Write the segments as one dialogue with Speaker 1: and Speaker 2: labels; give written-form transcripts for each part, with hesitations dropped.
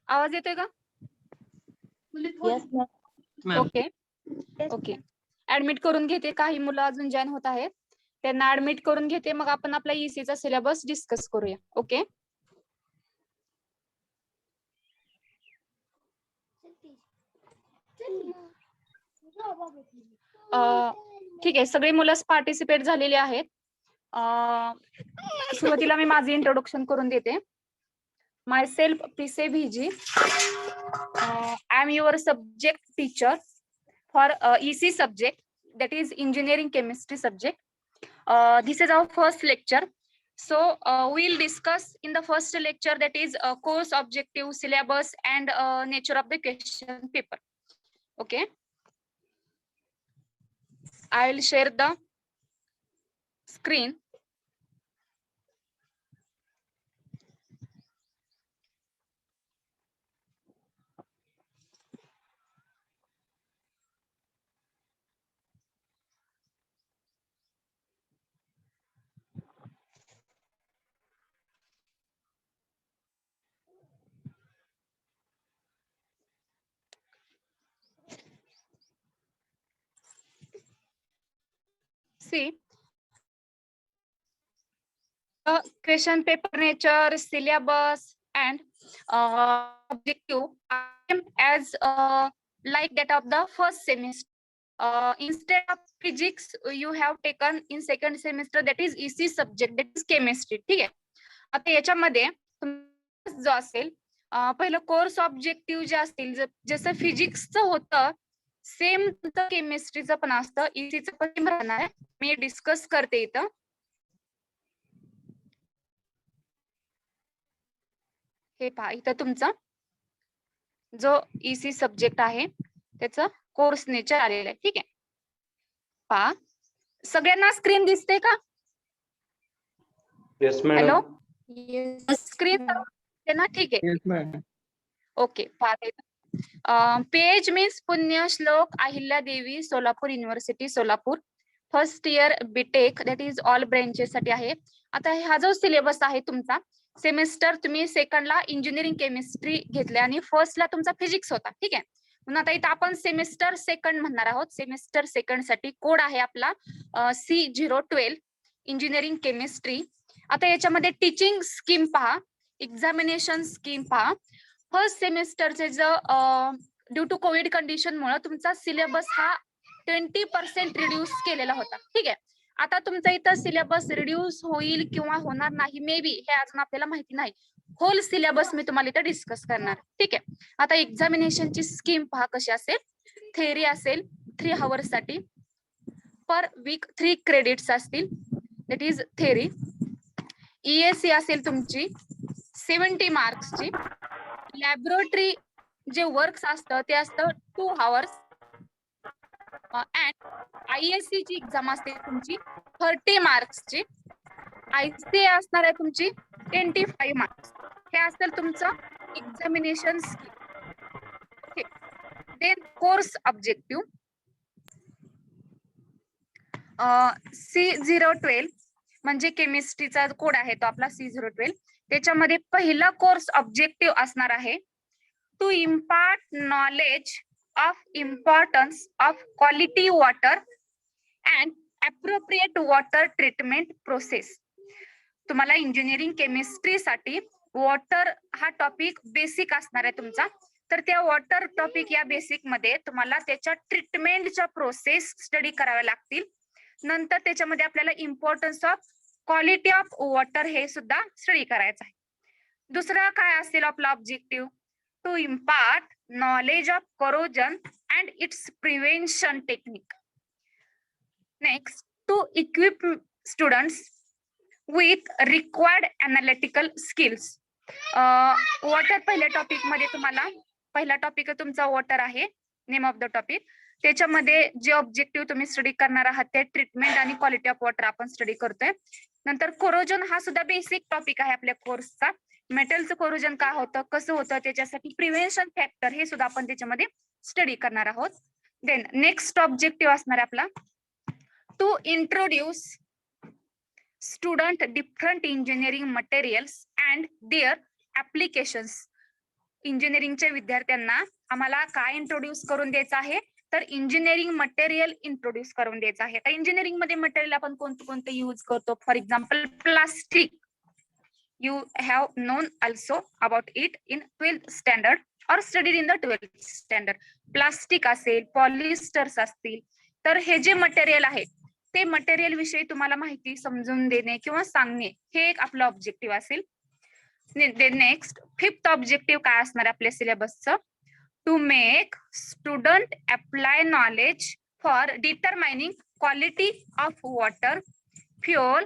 Speaker 1: आवाज येतोय का?
Speaker 2: Yes ma'am.
Speaker 1: Okay okay. Admit करून घेते, काही मुलं अजून जॉईन होत आहेत, त्यांना ऍडमिट करून घेते, मग आपण आपला ईसीचा सिलेबस डिस्कस करूया. ओके. ठीक आहे, सगळी मुलं पार्टिसिपेट झालेली आहेत. सुरुवातीला मी माझे इंट्रोडक्शन करून देते. माय सेल्फ पिसे VJ, I am your subject teacher for EC subject, that is engineering chemistry subject. This is our first lecture. So we'll discuss in the first lecture, that is course objective, syllabus, and nature of the question paper. Okay. I will share the screen. See, the question paper, nature, syllabus, and objective as like that of the first semester. Instead of physics, you have taken in second semester, that is EC subject, that is chemistry. ठीक आहे. आता याच्यामध्ये जो असेल, पहिलं course objective जे असतील, जसं फिजिक्सचं होतं सेम केमिस्ट्रीचं पण असतं, ECचं पण राहणार आहे. मी डिस्कस करते इथं. हे पहा, इथं तुमचा जो EC सब्जेक्ट आहे त्याचं कोर्स नेचर आलेलं आहे. ठीक आहे. पहा, सगळ्यांना स्क्रीन दिसते का?
Speaker 3: Yes madam.
Speaker 1: हॅलो, स्क्रीन ना? ठीक आहे. ओके. पहा, पेज मीन्स पुण्य श्लोक Ahilya Devi, Solapur university, Solapur, first year BTech, that is all branches साठी आहे. आता हा जो सिलेबस आहे तुमचा, सेमिस्टर तुम्ही सेकंडला इंजिनिअरिंग केमिस्ट्री घेतले आणि फर्स्टला तुमचा फिजिक्स होता. ठीक आहे. म्हणून आता इथं आपण सेमिस्टर सेकंड म्हणणार आहोत. सेमिस्टर सेकंड साठी कोड आहे आपला C012 इंजिनिअरिंग केमिस्ट्री. आता याच्यामध्ये टीचिंग स्कीम पहा, एक्झामिनेशन स्कीम पहा. फर्स्ट सेमिस्टरचे ड्यू टू कोविड कंडिशन मुळे तुमचा सिलेबस हा 20% रिड्यूस केलेला होता. ठीक आहे. आता तुमचा इथं सिलेबस रिड्यूस होईल किंवा होणार नाही, मे बी, हे अजून आपल्याला माहिती नाही. होल सिलेबस मी तुम्हाला इथं डिस्कस करणार. ठीक आहे. आता एक्झामिनेशनची स्कीम पहा कशी असेल. थेअरी असेल 3 hours साठी, पर वीक 3 credits असतील, दॅट इज थेअरी. ESC असेल तुमची 70 मार्क्सची. लॅबोरेटरी जे वर्क्स असतं ते असतं 2 hours. अँड ISC ची एक्झाम असते तुमची 30 मार्क्सची. ICA असणार आहे तुमची 25 मार्क्स. हे असेल तुमचं examination scheme. Then course objective C012 म्हणजे केमिस्ट्रीचा कोड आहे तो आपला C012. त्याच्यामध्ये पहिला कोर्स ऑब्जेक्टिव्ह असणार आहे to impart knowledge of importance of quality water and appropriate water treatment process. तुम्हाला इंजिनिअरिंग केमिस्ट्री साठी वॉटर हा टॉपिक बेसिक असणार आहे तुमचा. तर त्या वॉटर टॉपिक या बेसिक मध्ये तुम्हाला त्याच्या ट्रीटमेंटच्या प्रोसेस स्टडी कराव्या लागतील. नंतर त्याच्यामध्ये आपल्याला importance of quality of water हे सुद्धा स्टडी करायचं आहे. दुसरा काय असेल आपला objective? To impart knowledge of corrosion and its prevention technique. Next, to equip students with required analytical skills. Water पहिल्या टॉपिक मध्ये तुम्हाला, पहिला टॉपिक तुमचा वॉटर आहे, नेम ऑफ द टॉपिक. त्याच्यामध्ये जे ऑब्जेक्टिव्ह तुम्ही स्टडी करणार आहात ते ट्रीटमेंट आणि क्वालिटी ऑफ वॉटर आपण स्टडी करतोय. नंतर कोरोजन हा सुद्धा बेसिक टॉपिक आहे आपल्या कोर्सचा. मेटलचं कोरोजन काय होतं, कसं होतं, त्याच्यासाठी प्रिव्हेन्शन फॅक्टर हे सुद्धा आपण त्याच्यामध्ये स्टडी करणार आहोत. देन नेक्स्ट ऑब्जेक्टिव्ह असणार आपला to introduce student different engineering materials and their applications इंजिनिअरिंगच्या विद्यार्थ्यांना आम्हाला काय इंट्रोड्यूस करून द्यायचं आहे, तर इंजिनिअरिंग मटेरियल इंट्रोड्यूस करून द्यायचं आहे. तर इंजिनिअरिंग मध्ये मटेरियल आपण कोणतं कोणतं यूज करतो? For example plastic. You have known also about it in 12th standard or studied in the 12th standard. Plastic असेल, पॉलिस्टर्स असतील, तर हे जे मटेरियल आहे ते मटेरियल विषयी तुम्हाला माहिती समजून देणे किंवा सांगणे हे एक आपलं ऑब्जेक्टिव्ह असेल. नेक्स्ट 5th ऑब्जेक्टिव्ह काय असणार आपल्या सिलेबसचं? To make student apply knowledge for determining quality of water, fuel,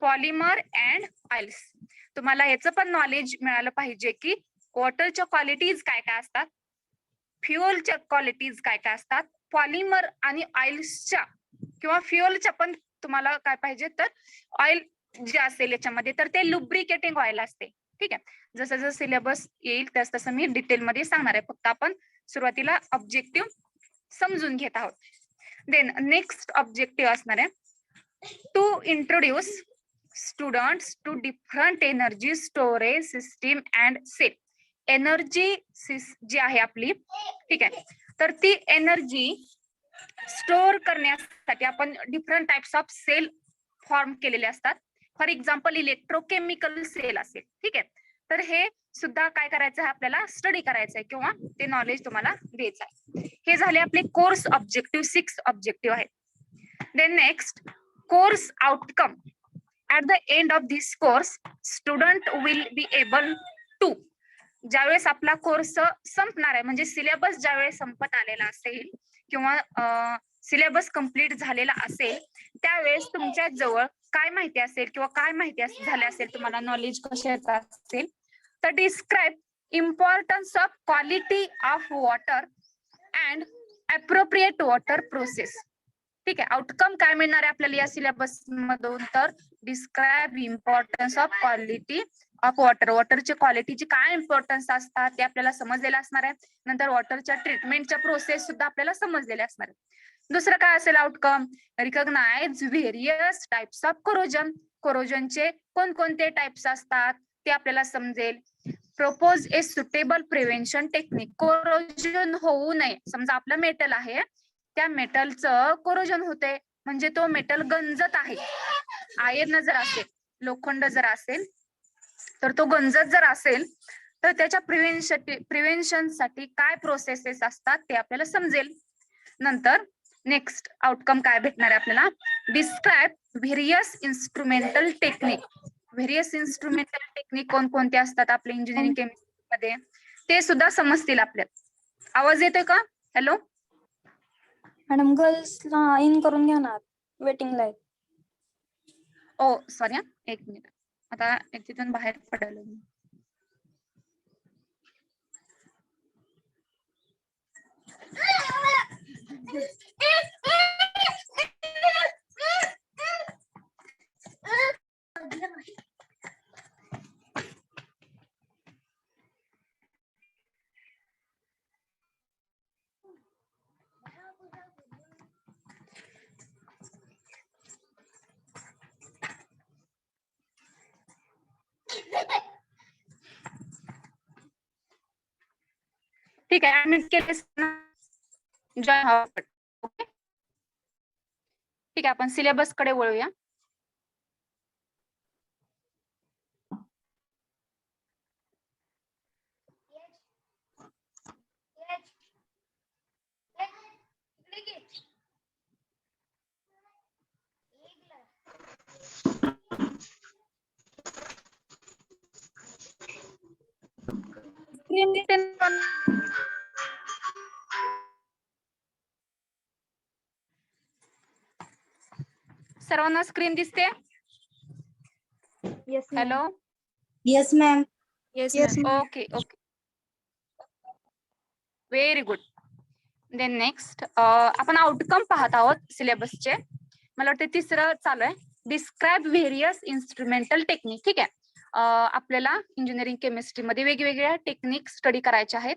Speaker 1: polymer and oils. तुम्हाला याचं पण नॉलेज मिळालं पाहिजे की वॉटरच्या क्वालिटीज काय काय असतात, फ्युअलच्या क्वालिटीज काय काय असतात, पॉलिमर आणि ऑइल्सच्या किंवा फ्युअलच्या पण तुम्हाला काय पाहिजे, तर ऑइल जे असेल याच्यामध्ये तर ते लुब्रिकेटिंग ऑइल असते. ठीक आहे, जसं जसं सिलेबस येईल तस तसं मी डिटेलमध्ये सांगणार आहे. फक्त आपण सुरुवातीला ऑब्जेक्टिव्ह समजून घेत आहोत. देन नेक्स्ट ऑब्जेक्टिव्ह असणार आहे to introduce students to different energy storage system and cell. Energy जी आहे आपली, ठीक आहे, तर ती एनर्जी स्टोअर करण्यासाठी आपण different types of cell form केलेले असतात. फॉर एक्झाम्पल इलेक्ट्रोकेमिकल सेल असेल. ठीक आहे, तर हे सुद्धा काय करायचं आहे आपल्याला, स्टडी करायचं आहे किंवा ते नॉलेज तुम्हाला द्यायचं आहे. हे झाले आपले कोर्स ऑब्जेक्टिव्ह, 6 ऑब्जेक्टिव्ह आहेत. Then next course outcome. At the end of this course, student will be able to, ज्यावेळेस आपला कोर्स संपणार आहे म्हणजे सिलेबस ज्यावेळेस संपत आलेला असेल किंवा सिलेबस कंप्लीट झालेला असेल त्यावेळेस तुमच्या जवळ काय माहिती असेल किंवा काय माहिती झाले असेल, तुम्हाला नॉलेज कशाचं असेल, तर describe importance of quality of water and appropriate water process. ठीक आहे, आउटकम काय मिळणार आहे आपल्याला या सिलेबस मधून, तर describe importance of quality of water. वॉटरच्या क्वालिटीची काय इम्पॉर्टन्स असतात ते आपल्याला समजलेलं असणार आहे. नंतर वॉटरच्या ट्रीटमेंटच्या प्रोसेस सुद्धा आपल्याला समजलेल्या असणार आहे. दुसरं काय असेल outcome, recognize various types of corrosion. कोरोजनचे कोणकोणते टाइप्स असतात ते आपल्याला समजेल. Propose a suitable prevention technique. Corrosion होऊ नये, समजा आपलं मेटल आहे, त्या मेटलचं कोरोजन होते म्हणजे तो मेटल गंजत आहे. आयर्न जर असेल, लोखंड जर असेल, तर तो गंजत जर असेल तर त्याच्या प्रिव्हेन्शन साठी काय प्रोसेसेस असतात ते आपल्याला समजेल. नंतर नेक्स्ट आउटकम काय भेटणार आहे आपल्याला, describe various instrumental technique. Various instrumental technique कोणकोणते असतात आपल्या इंजिनिअरिंग केमिस्ट्री मध्ये ते सुद्धा समजतील आपल्याला. आवाज येतोय का? हॅलो
Speaker 2: मॅडम, गर्ल्सला इन करून घ्या ना, वेटिंगला आहे.
Speaker 1: ओ सॉरी, एक मिनिट, आता तिथून बाहेर पडायला. ठीक आहे, ऍडमिट केले जॉईन व्हावं. ओके, ठीक आहे, आपण सिलेबस कडे वळूया. सर्वांना स्क्रीन दिसते? Hello,
Speaker 2: yes ma'am.
Speaker 3: Yes,
Speaker 1: okay okay, very good. Then next आपण आउटकम पाहत आहोत सिलेबसचे. मला वाटतं तिसरं चालू आहे, डिस्क्राईब व्हेरियस इन्स्ट्रुमेंटल टेक्निक. ठीक आहे, आपल्याला इंजिनिअरिंग केमिस्ट्री मध्ये वेगवेगळ्या टेक्निक स्टडी करायच्या आहेत.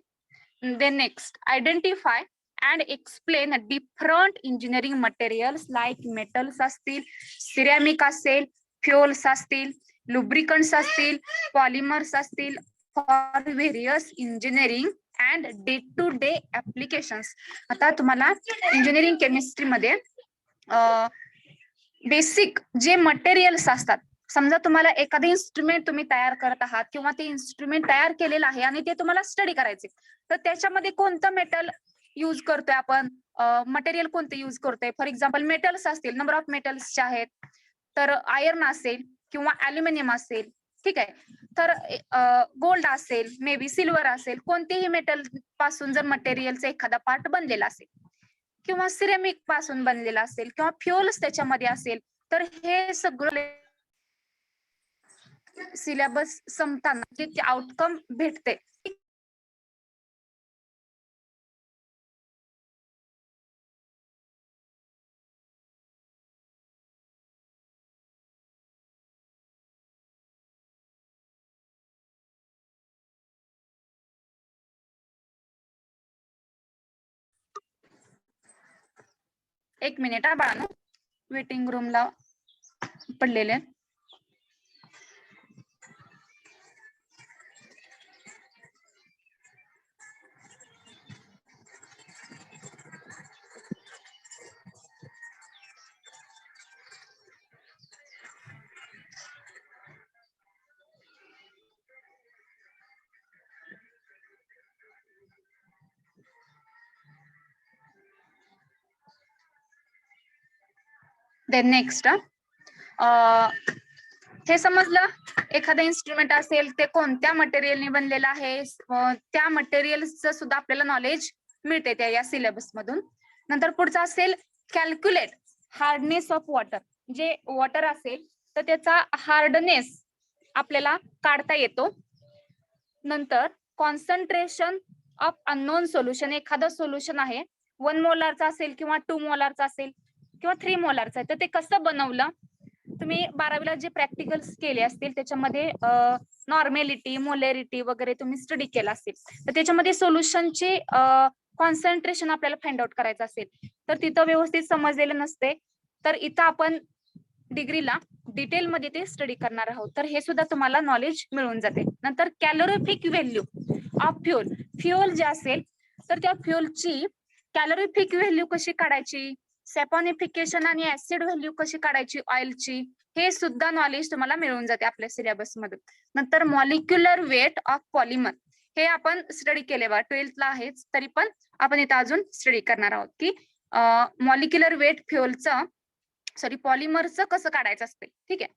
Speaker 1: Then next identify and explain different engineering materials like metals असतील, सिरॅमिक असेल, फ्युअल्स असतील, लुब्रिकंट्स असतील, पॉलिमर्स असतील, for various engineering and day to day applications. आता तुम्हाला इंजिनिअरिंग केमिस्ट्रीमध्ये बेसिक जे मटेरियल्स असतात, समजा तुम्हाला एखादं इन्स्ट्रुमेंट तुम्ही तयार करत आहात किंवा ते इन्स्ट्रुमेंट तयार केलेलं आहे आणि ते तुम्हाला स्टडी करायचे, तर त्याच्यामध्ये कोणतं मेटल यूज करतोय आपण, मटेरियल कोणतं यूज करतोय. फॉर एक्झाम्पल मेटल्स असतील, नंबर ऑफ मेटल्सचे आहेत, तर आयर्न असेल किंवा अल्युमिनियम असेल, ठीक आहे. तर गोल्ड असेल, मे बी सिल्वर असेल, कोणतेही मेटल पासून जर मटेरियलचा एखादा पार्ट बनलेला असेल किंवा सिरेमिक पासून बनलेला असेल किंवा फ्युअल्स त्याच्यामध्ये असेल, तर हे सगळं सिलेबस संपताना जे आउटकम भेटते. एक मिनिट हा बाळानो, वेटिंग रूमला पडलेले. देन नेक्स्ट हे समजलं, एखादं इन्स्ट्रुमेंट असेल ते कोणत्या मटेरियलने बनलेलं आहे, त्या मटेरियलचं सुद्धा आपल्याला नॉलेज मिळते त्या या सिलेबस मधून. नंतर पुढचं असेल कॅल्क्युलेट हार्डनेस ऑफ वॉटर. जे वॉटर असेल तर त्याचा हार्डनेस आपल्याला काढता येतो. नंतर कॉन्सन्ट्रेशन ऑफ अननोन सोल्युशन. एखादं सोल्युशन आहे 1 मोलारचा असेल किंवा 2 मोलारचा असेल किंवा 3 मोलारचा आहे, तर ते कसं बनवलं, तुम्ही 12वीला जे प्रॅक्टिकल्स केले असतील त्याच्यामध्ये नॉर्मॅलिटी, मोलॅरिटी वगैरे तुम्ही स्टडी केला असेल, तर त्याच्यामध्ये सोल्युशनचे कॉन्सन्ट्रेशन आपल्याला फाइंड आउट करायचं असेल तर तिथं व्यवस्थित समजलेलं नसते, तर इथं आपण डिग्रीला डिटेलमध्ये ते स्टडी करणार आहोत, तर हे सुद्धा तुम्हाला नॉलेज मिळून जाते. नंतर calorific value of fuel. Fuel जे असेल तर त्या फ्युअलची कॅलोरिफिक व्हॅल्यू कशी काढायची, सॅपॉनिफिकेशन आणि ऍसिड व्हॅल्यू कशी काढायची ऑइलची, हे सुद्धा नॉलेज तुम्हाला मिळून जाते आपल्या सिलेबस मधून. नंतर मॉलिक्युलर वेट ऑफ पॉलिमर. हे आपण स्टडी केले बा, 12thला आहेच, तरी पण आपण इथं अजून स्टडी करणार आहोत की मॉलिक्युलर वेट फ्युअलचं पॉलिमरचं कसं काढायचं असते, ठीक आहे.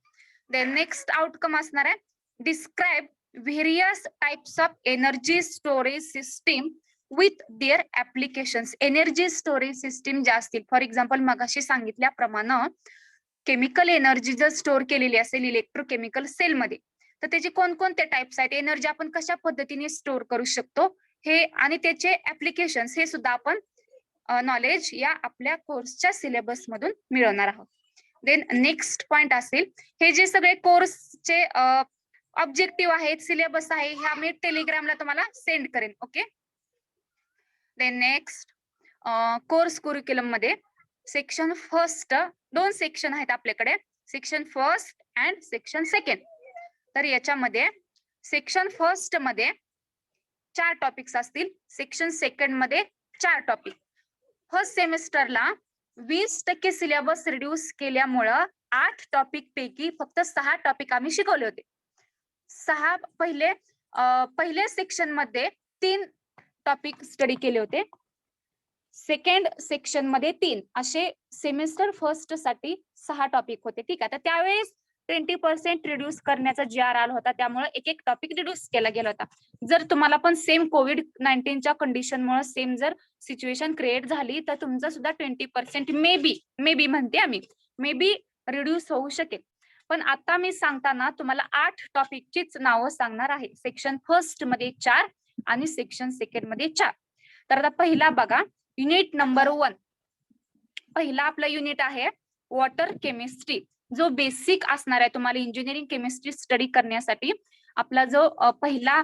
Speaker 1: देन नेक्स्ट आउटकम असणार आहे describe various types of energy storage system with their applications. Energy storage system ज्या असतील, फॉर एक्झाम्पल मगाशी सांगितल्याप्रमाणे केमिकल एनर्जी जर स्टोअर केलेली असेल इलेक्ट्रोकेमिकल सेलमध्ये, तर त्याचे कोणकोणते टाइप्स आहेत, एनर्जी आपण कशा पद्धतीने स्टोअर करू शकतो, हे आणि त्याचे ऍप्लिकेशन्स हे सुद्धा आपण नॉलेज या आपल्या कोर्सच्या सिलेबस मधून मिळवणार आहोत. देन नेक्स्ट पॉइंट असेल, हे जे सगळे कोर्सचे ऑब्जेक्टिव्ह आहेत, सिलेबस आहे, ह्या मी टेलिग्रामला तुम्हाला सेंड करेन. ओके. देन नेक्स्ट कोर्स कुरिक्युलम मध्ये सेक्शन फर्स्ट, 2 सेक्शन आहेत आपल्याकडे, section first and section second. तर याच्यामध्ये सेक्शन फर्स्ट मध्ये 4 टॉपिक्स असतील, सेक्शन सेकंड मध्ये 4 टॉपिक. फर्स्ट सेमिस्टरला 20% सिलेबस रिड्यूस केल्यामुळं 8 टॉपिक पैकी फक्त 6 टॉपिक आम्ही शिकवले होते. 6 पहिले सेक्शन मध्ये 3 टॉपिक स्टडी केले होते, सेकंड सेक्शन मध्ये 3, असे सेमिस्टर फर्स्ट साठी 6 टॉपिक होते, ठीक आहे. तर त्यावेळेस 20% रिड्यूस करण्याचा GR आला होता, त्यामुळे एक टॉपिक रिड्यूस केला गेला होता. जर तुम्हाला पण सेम कोविड-19च्या कंडिशनमुळे सेम जर सिच्युएशन क्रिएट झाली तर तुमचं सुद्धा 20% मे बी म्हणते आम्ही, मे बी रिड्यूस होऊ शकेल. पण आता मी सांगताना तुम्हाला 8 टॉपिकचीच नावं सांगणार आहे. सेक्शन फर्स्ट मध्ये 4 आणि सेक्शन सेकंड मध्ये 4. तर आता पहिला बघा, युनिट नंबर 1. पहिला आपला युनिट आहे वॉटर केमिस्ट्री, जो बेसिक असणार आहे तुम्हाला इंजिनिअरिंग केमिस्ट्री स्टडी करण्यासाठी. आपला जो पहिला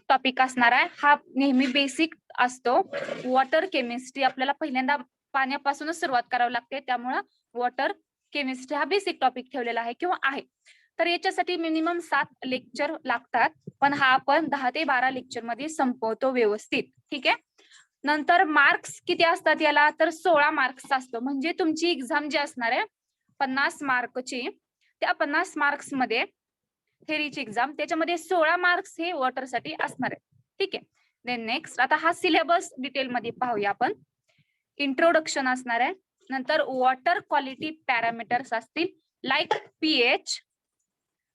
Speaker 1: टॉपिक असणार आहे हा नेहमी बेसिक असतो. वॉटर केमिस्ट्री आपल्याला पहिल्यांदा पाण्यापासूनच सुरुवात करावी लागते, त्यामुळे वॉटर केमिस्ट्री हा बेसिक टॉपिक ठेवलेला आहे किंवा आहे. तर याच्यासाठी मिनिमम 7 लेक्चर लागतात, पण हा आपण 10 ते 12 लेक्चर मध्ये संपवतो व्यवस्थित. ठीक आहे. नंतर मार्क्स किती असतात याला, तर 16 मार्क्स असतं. म्हणजे तुमची एक्झाम जी असणार आहे 50 मार्कची, त्या 50 मार्क्स मध्ये थेरीची एक्झाम, त्याच्यामध्ये 16 मार्क्स हे वॉटरसाठी असणार आहे. ठीक आहे. देन नेक्स्ट, आता हा सिलेबस डिटेल मध्ये पाहूया आपण. इंट्रोडक्शन असणार आहे, नंतर वॉटर क्वालिटी पॅरामीटर्स असतील, like pH,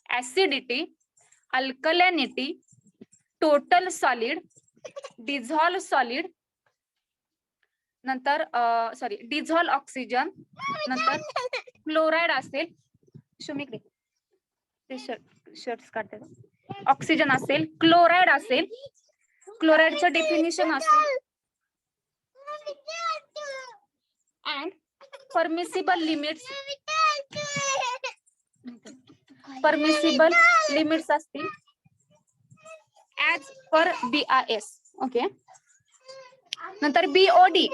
Speaker 1: acidity, alkalinity, total solid, dissolve solid, नंतर डिझॉल्व ऑक्सिजन, नंतर क्लोराईड असेल, शुमिकडे ते शर्ट्स काढते, ऑक्सिजन असेल, क्लोराईड असेल, क्लोराईडचं डेफिनिशन असेल, अँड परमिसिबल लिमिट्स असतील ऍज पर BIS. ओके. नंतर BOD,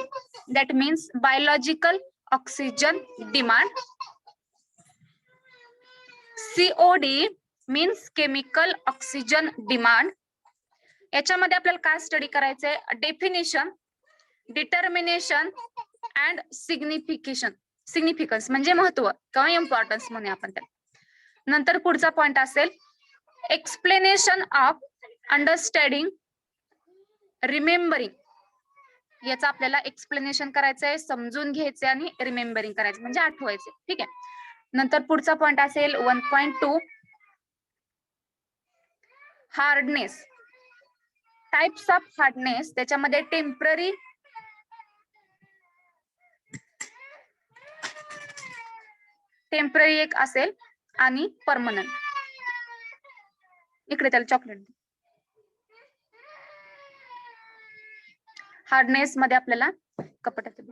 Speaker 1: that means biological oxygen demand. COD means chemical oxygen demand. याच्यामध्ये आपल्याला काय स्टडी करायचंय, डेफिनेशन, डिटर्मिनेशन अँड सिग्निफिकन्स म्हणजे महत्व किंवा इम्पॉर्टन्स म्हणूया आपण त्या. नंतर पुढचा पॉइंट असेल एक्सप्लेनेशन ऑफ अंडरस्टँडिंग रिमेंबरिंग. याचा आपल्याला एक्सप्लेनेशन करायचंय, समजून घ्यायचंय आणि रिमेंबरिंग करायचं म्हणजे आठवायचे. ठीक आहे. नंतर पुढचा पॉइंट असेल 1.2 हार्डनेस, टाइप्स ऑफ हार्डनेस. त्याच्यामध्ये टेम्पररी, एक असेल आणि परमनंट. इकडे त्याला चॉकलेट. हार्डनेस मध्ये आपल्याला कपड्याचे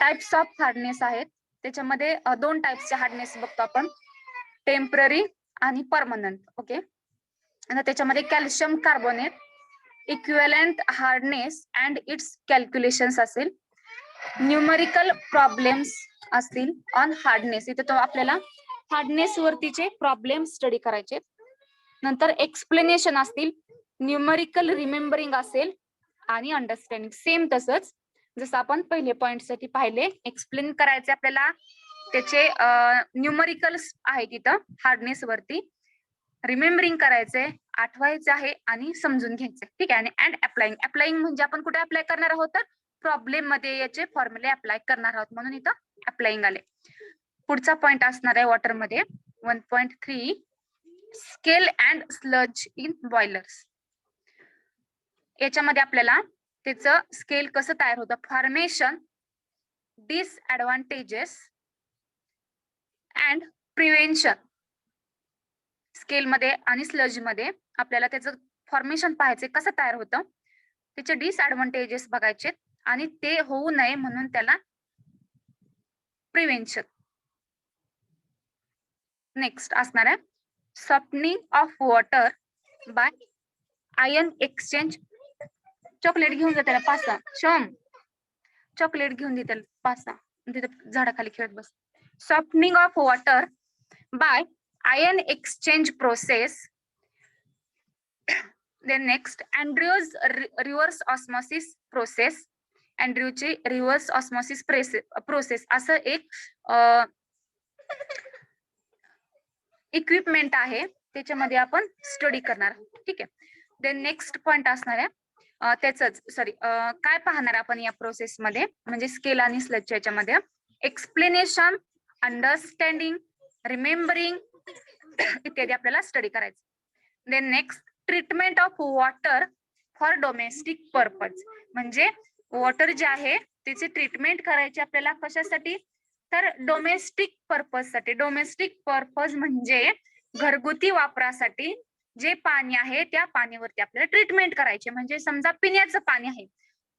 Speaker 1: टाइप्स ऑफ हार्डनेस आहेत. त्याच्यामध्ये 2 टाइप्सचे हार्डनेस बघतो आपण, टेम्पररी आणि परमनंट. ओके. आणि त्याच्यामध्ये calcium carbonate, equivalent hardness and it's calculations असेल, न्यूमरिकल प्रॉब्लेम्स असतील ऑन हार्डनेस. इथे तो आपल्याला हार्डनेस वरतीचे प्रॉब्लेम स्टडी करायचे. नंतर एक्सप्लेनेशन असतील, न्यूमरिकल रिमेंबरिंग असेल आणि अंडरस्टँडिंग. सेम तसंच जसं आपण पहिले पॉइंट साठी पाहिले, एक्सप्लेन करायचे आपल्याला, त्याचे न्यूमरिकल्स आहे तिथं हार्डनेस वरती, रिमेंबरिंग करायचंय, आठवायचे आहे आणि समजून घ्यायचे. ठीक आहे. आणि अप्लाइंग म्हणजे आपण कुठे अप्लाय करणार आहोत, तर प्रॉब्लेम मध्ये याचे फॉर्म्युले अप्लाय करणार आहोत, म्हणून इथं अप्लाइंग आले. पुढचा पॉइंट असणार आहे वॉटर मध्ये 1.3 scale and sludge in boilers. याच्यामध्ये आपल्याला त्याचं स्केल कसं तयार होतं, formation, disadvantages and prevention. Scale मध्ये आणि स्लज मध्ये आपल्याला त्याचं फॉर्मेशन पाहायचे, कसं तयार होतं, त्याचे डिसएडव्हान्टेजेस बघायचे आणि ते होऊ नये म्हणून त्याला प्रिव्हेन्शन. नेक्स्ट असणार आहे softening of water by ion exchange. Chocolate घेऊन जा त्याला 5-6. शम, चॉकलेट घेऊन दे त्याला 5-6, तिथे झाडाखाली खेळत बस. Softening of water by ion exchange process. Then next Andrews reverse osmosis process. अँड्र्यूची रिव्हर्स ऑस्मॉसिस प्रोसेस असं एक इक्विपमेंट आहे, त्याच्यामध्ये आपण स्टडी करणार. ठीक आहे. देन नेक्स्ट पॉइंट असणार आहे काय पाहणार आपण या प्रोसेस मध्ये, म्हणजे स्केल आणि स्लजच्या याच्यामध्ये एक्सप्लेनेशन, अंडरस्टँडिंग, रिमेंबरिंग इत्यादी आपल्याला स्टडी करायचं. Then next treatment of water for domestic purpose. म्हणजे वॉटर जे आहे त्याची ट्रीटमेंट करायची आपल्याला कशासाठी, तर डोमेस्टिक पर्पज साठी. डोमेस्टिक पर्पज म्हणजे घरगुती वापरासाठी जे पाणी आहे त्या पाण्यावरती आपल्याला ट्रीटमेंट करायची. म्हणजे समजा पिण्याचं पाणी आहे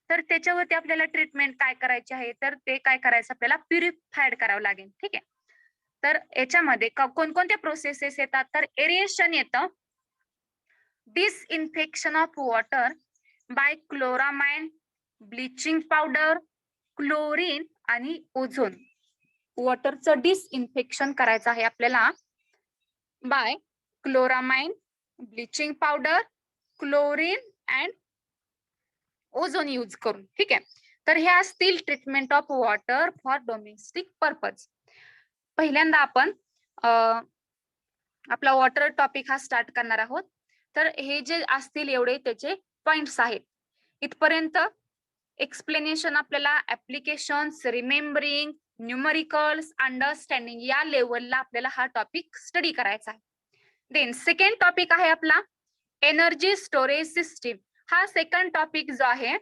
Speaker 1: तर त्याच्यावरती आपल्याला ट्रीटमेंट काय करायची आहे, तर ते काय करायचं आपल्याला प्युरिफाईड करावं लागेल. ठीक आहे. तर याच्यामध्ये कोणकोणत्या प्रोसेसेस येतात, तर एरिएशन येतं, disinfection of water by chloramine, bleaching powder, chlorine आणि ओझोन. वॉटरचं डिसइन्फेक्शन करायचं आहे आपल्याला by chloramine, bleaching powder, chlorine and ozone use करून. ठीक आहे. तर हे असतील treatment of water for domestic purpose. पहिल्यांदा आपण आपला वॉटर टॉपिक हा स्टार्ट करणार आहोत. तर हे जे असतील एवढे त्याचे पॉइंट्स आहेत. इथपर्यंत एक्सप्लेनेशन आपल्याला ऍप्लिकेशन्स, रिमेंबरिंग, न्यूमरिकल्स, अंडरस्टँडिंग या लेवलला आपल्याला हा टॉपिक स्टडी करायचा आहे. देन सेकंड टॉपिक आहे आपला एनर्जी स्टोरेज सिस्टीम. हा सेकंड टॉपिक जो आहे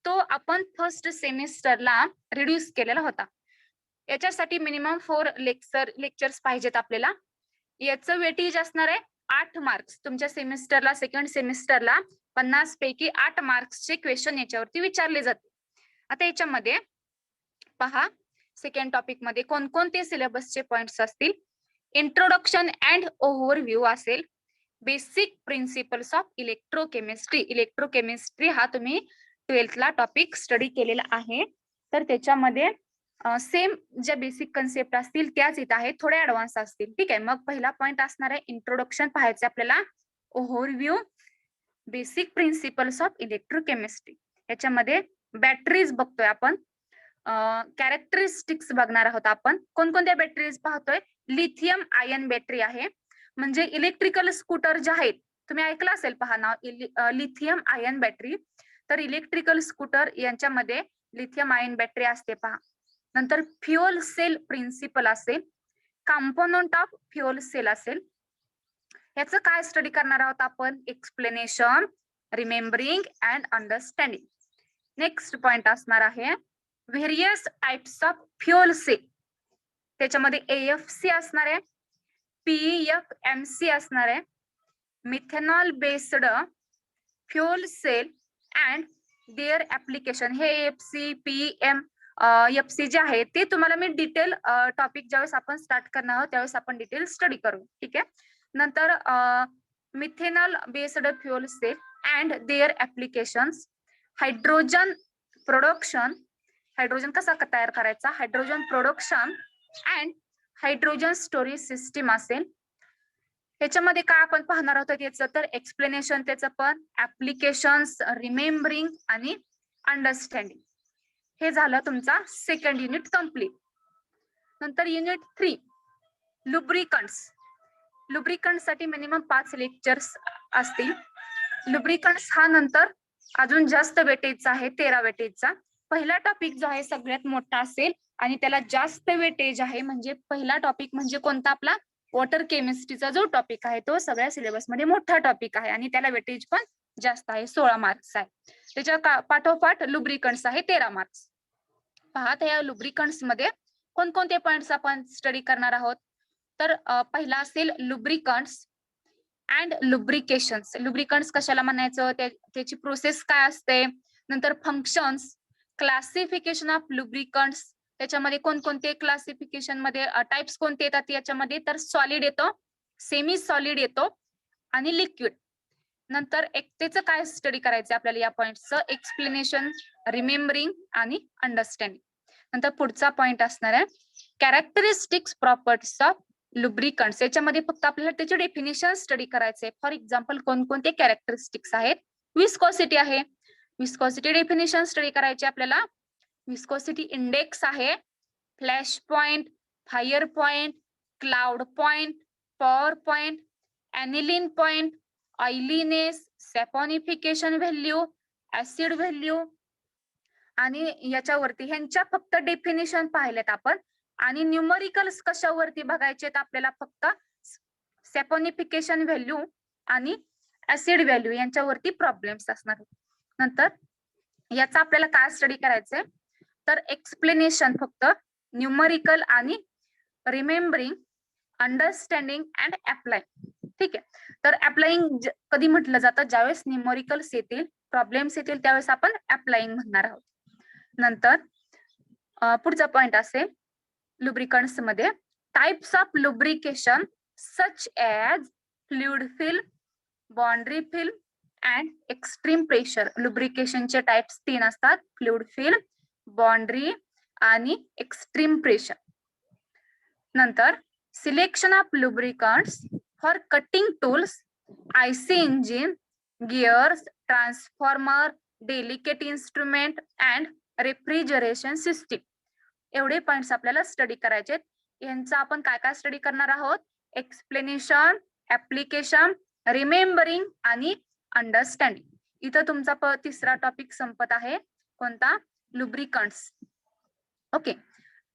Speaker 1: तो आपण फर्स्ट सेमिस्टरला रिड्यूस केलेला होता. याच्यासाठी मिनिमम 4 लेक्चर्स पाहिजेत आपल्याला. याचं वेटेज असणार आहे 8 मार्क्स. तुमच्या सेमिस्टरला, सेकंड सेमिस्टरला 50 पैकी 8 मार्क्सचे क्वेश्चन याच्यावरती विचारले जाते. आता याच्यामध्ये पहा, सेकंड टॉपिक मध्ये कोणकोणते सिलेबसचे पॉइंट्स असतील. इंट्रोडक्शन अँड ओव्हरव्ह्यू असेल. Basic principles of electrochemistry. Electrochemistry हा तुम्ही 12th ला टॉपिक स्टडी केलेला आहे. तर त्याच्यामध्ये सेम ज्या बेसिक कन्सेप्ट असतील त्याच इथं आहेत, थोडे ऍडव्हान्स असतील. ठीक आहे. मग पहिला पॉइंट असणार आहे इंट्रोडक्शन पाहायचं आपल्याला, overview, basic principles of electrochemistry. याच्यामध्ये बॅटरीज बघतोय आपण, कॅरेक्टरिस्टिक्स बघणार आहोत आपण. कोणकोणत्या बॅटरीज पाहतोय. लिथियम आयन बॅटरी आहे, म्हणजे इलेक्ट्रिकल स्कूटर जे आहेत, तुम्ही ऐकलं असेल पहा नाव लिथियम आयन बॅटरी. तर इलेक्ट्रिकल स्कूटर यांच्यामध्ये लिथियम आयन बॅटरी असते पहा. नंतर फ्युअल सेल प्रिन्सिपल असेल, कंपोनंट ऑफ फ्युअल सेल असेल. याचं काय स्टडी करणार आहोत आपण, explanation, remembering and understanding. Next point असणार आहे various types of fuel cell. त्याच्यामध्ये AFC असणार आहे, PEFMC असणार आहे, methanol based fuel cell and their application. हे AFC, PEFC जे आहे ते तुम्हाला मी डिटेल टॉपिक ज्यावेळेस आपण स्टार्ट करणार आहोत त्यावेळेस आपण डिटेल स्टडी करू. ठीक आहे. नंतर methanol based fuel cell and their applications, hydrogen production, hydrogen कसा तयार करायचा, hydrogen production and hydrogen storage system असेल. त्याच्यामध्ये काय आपण पाहणार आहोत याचं, तर एक्सप्लेनेशन, त्याचं पण ऍप्लिकेशन्स, रिमेंबरिंग आणि अंडरस्टँडिंग. हे झालं तुमचा सेकंड युनिट कम्प्लीट. नंतर युनिट 3 लुब्रिकंट्स. लुब्रिकंट साठी मिनिमम 5 लेक्चर्स असतील. लुब्रिकंट्स हा नंतर अजून जास्त वेटेजचा आहे, 13 वेटेजचा. पहिला टॉपिक जो आहे सगळ्यात मोठा असेल आणि त्याला जास्त वेटेज आहे. म्हणजे पहिला टॉपिक म्हणजे कोणता, आपला वॉटर केमिस्ट्रीचा जो टॉपिक आहे तो सगळ्या सिलेबस मध्ये मोठा टॉपिक आहे आणि त्याला वेटेज पण जास्त आहे, 16 मार्क्स आहे. त्याच्या पाठोपाठ लुब्रिकंट्स आहे 13 मार्क्स. पहा, या लुब्रिकंट्स मध्ये कोणकोणते पॉइंट्स आपण स्टडी करणार आहोत. तर पहिला असेल लुब्रिकंट्स अँड लुब्रिकेशन्स. लुब्रिकंट्स कशाला म्हणायचं, त्याची प्रोसेस काय असते. नंतर फंक्शन्स, क्लासिफिकेशन ऑफ लुब्रिकंट्स. त्याच्यामध्ये कोणकोणते क्लासिफिकेशन मध्ये टाइप्स कोणते येतात याच्यामध्ये, तर सॉलिड येतो, सेमी सॉलिड येतो आणि लिक्विड. नंतर त्याचं काय स्टडी करायचं आपल्याला या पॉइंटचं, एक्सप्लेनेशन, रिमेंबरिंग आणि अंडरस्टँडिंग. नंतर पुढचा पॉइंट असणार आहे कॅरेक्टरिस्टिक्स प्रॉपर्टीज ऑफ लुब्रिकंट्स. याच्यामध्ये फक्त आपल्याला त्याचे डेफिनेशन स्टडी करायचे. फॉर एक्झाम्पल कोणकोणते कॅरेक्टरिस्टिक्स आहेत. विस्कोसिटी आहे, विस्कोसिटी डेफिनेशन स्टडी करायचे आपल्याला. विस्कोसिटी इंडेक्स आहे, flash point, fire point, cloud point, power point, aniline point, oiliness, saponification value, acid value. आणि याच्यावरती ह्यांच्या फक्त डेफिनेशन पाहिलेत आपण. आणि न्यूमरिकल्स कशावरती बघायचे, आपल्याला फक्त सॅपॉनिफिकेशन व्हॅल्यू आणि ऍसिड व्हॅल्यू यांच्यावरती प्रॉब्लेम्स असणार. नंतर याचा आपल्याला काय स्टडी करायचंय, तर एक्सप्लेनेशन फक्त, न्यूमरिकल आणि रिमेंबरिंग, अंडरस्टँडिंग अँड अप्लाइंग. ठीक आहे. तर अप्लाइंग कधी म्हटलं जातं, ज्यावेळेस न्यूमरिकल्स येतील, प्रॉब्लेम्स येतील त्यावेळेस आपण अप्लाइंग म्हणणार आहोत. नंतर पुढचा पॉइंट असेल लुब्रिकंट्स मध्ये types of lubrication such as fluid film, boundary film and extreme pressure. लुब्रिकेशनचे टाइप्स 3 असतात, फ्लुइड फिल्म, बाउंड्री आणि एक्स्ट्रीम प्रेशर. नंतर selection of lubricants for cutting tools, IC engine, gears, transformer, delicate instrument and refrigeration system. एवढे points आपल्याला study करायचे. यांचा आपण काय काय स्टडी करणार आहोत? एक्सप्लेनेशन, ऍप्लिकेशन, रिमेंबरिंग आणि अंडरस्टँडिंग. इथं तुमचा तिसरा टॉपिक संपत आहे. कोणता? लुब्रिकंट्स. ओके,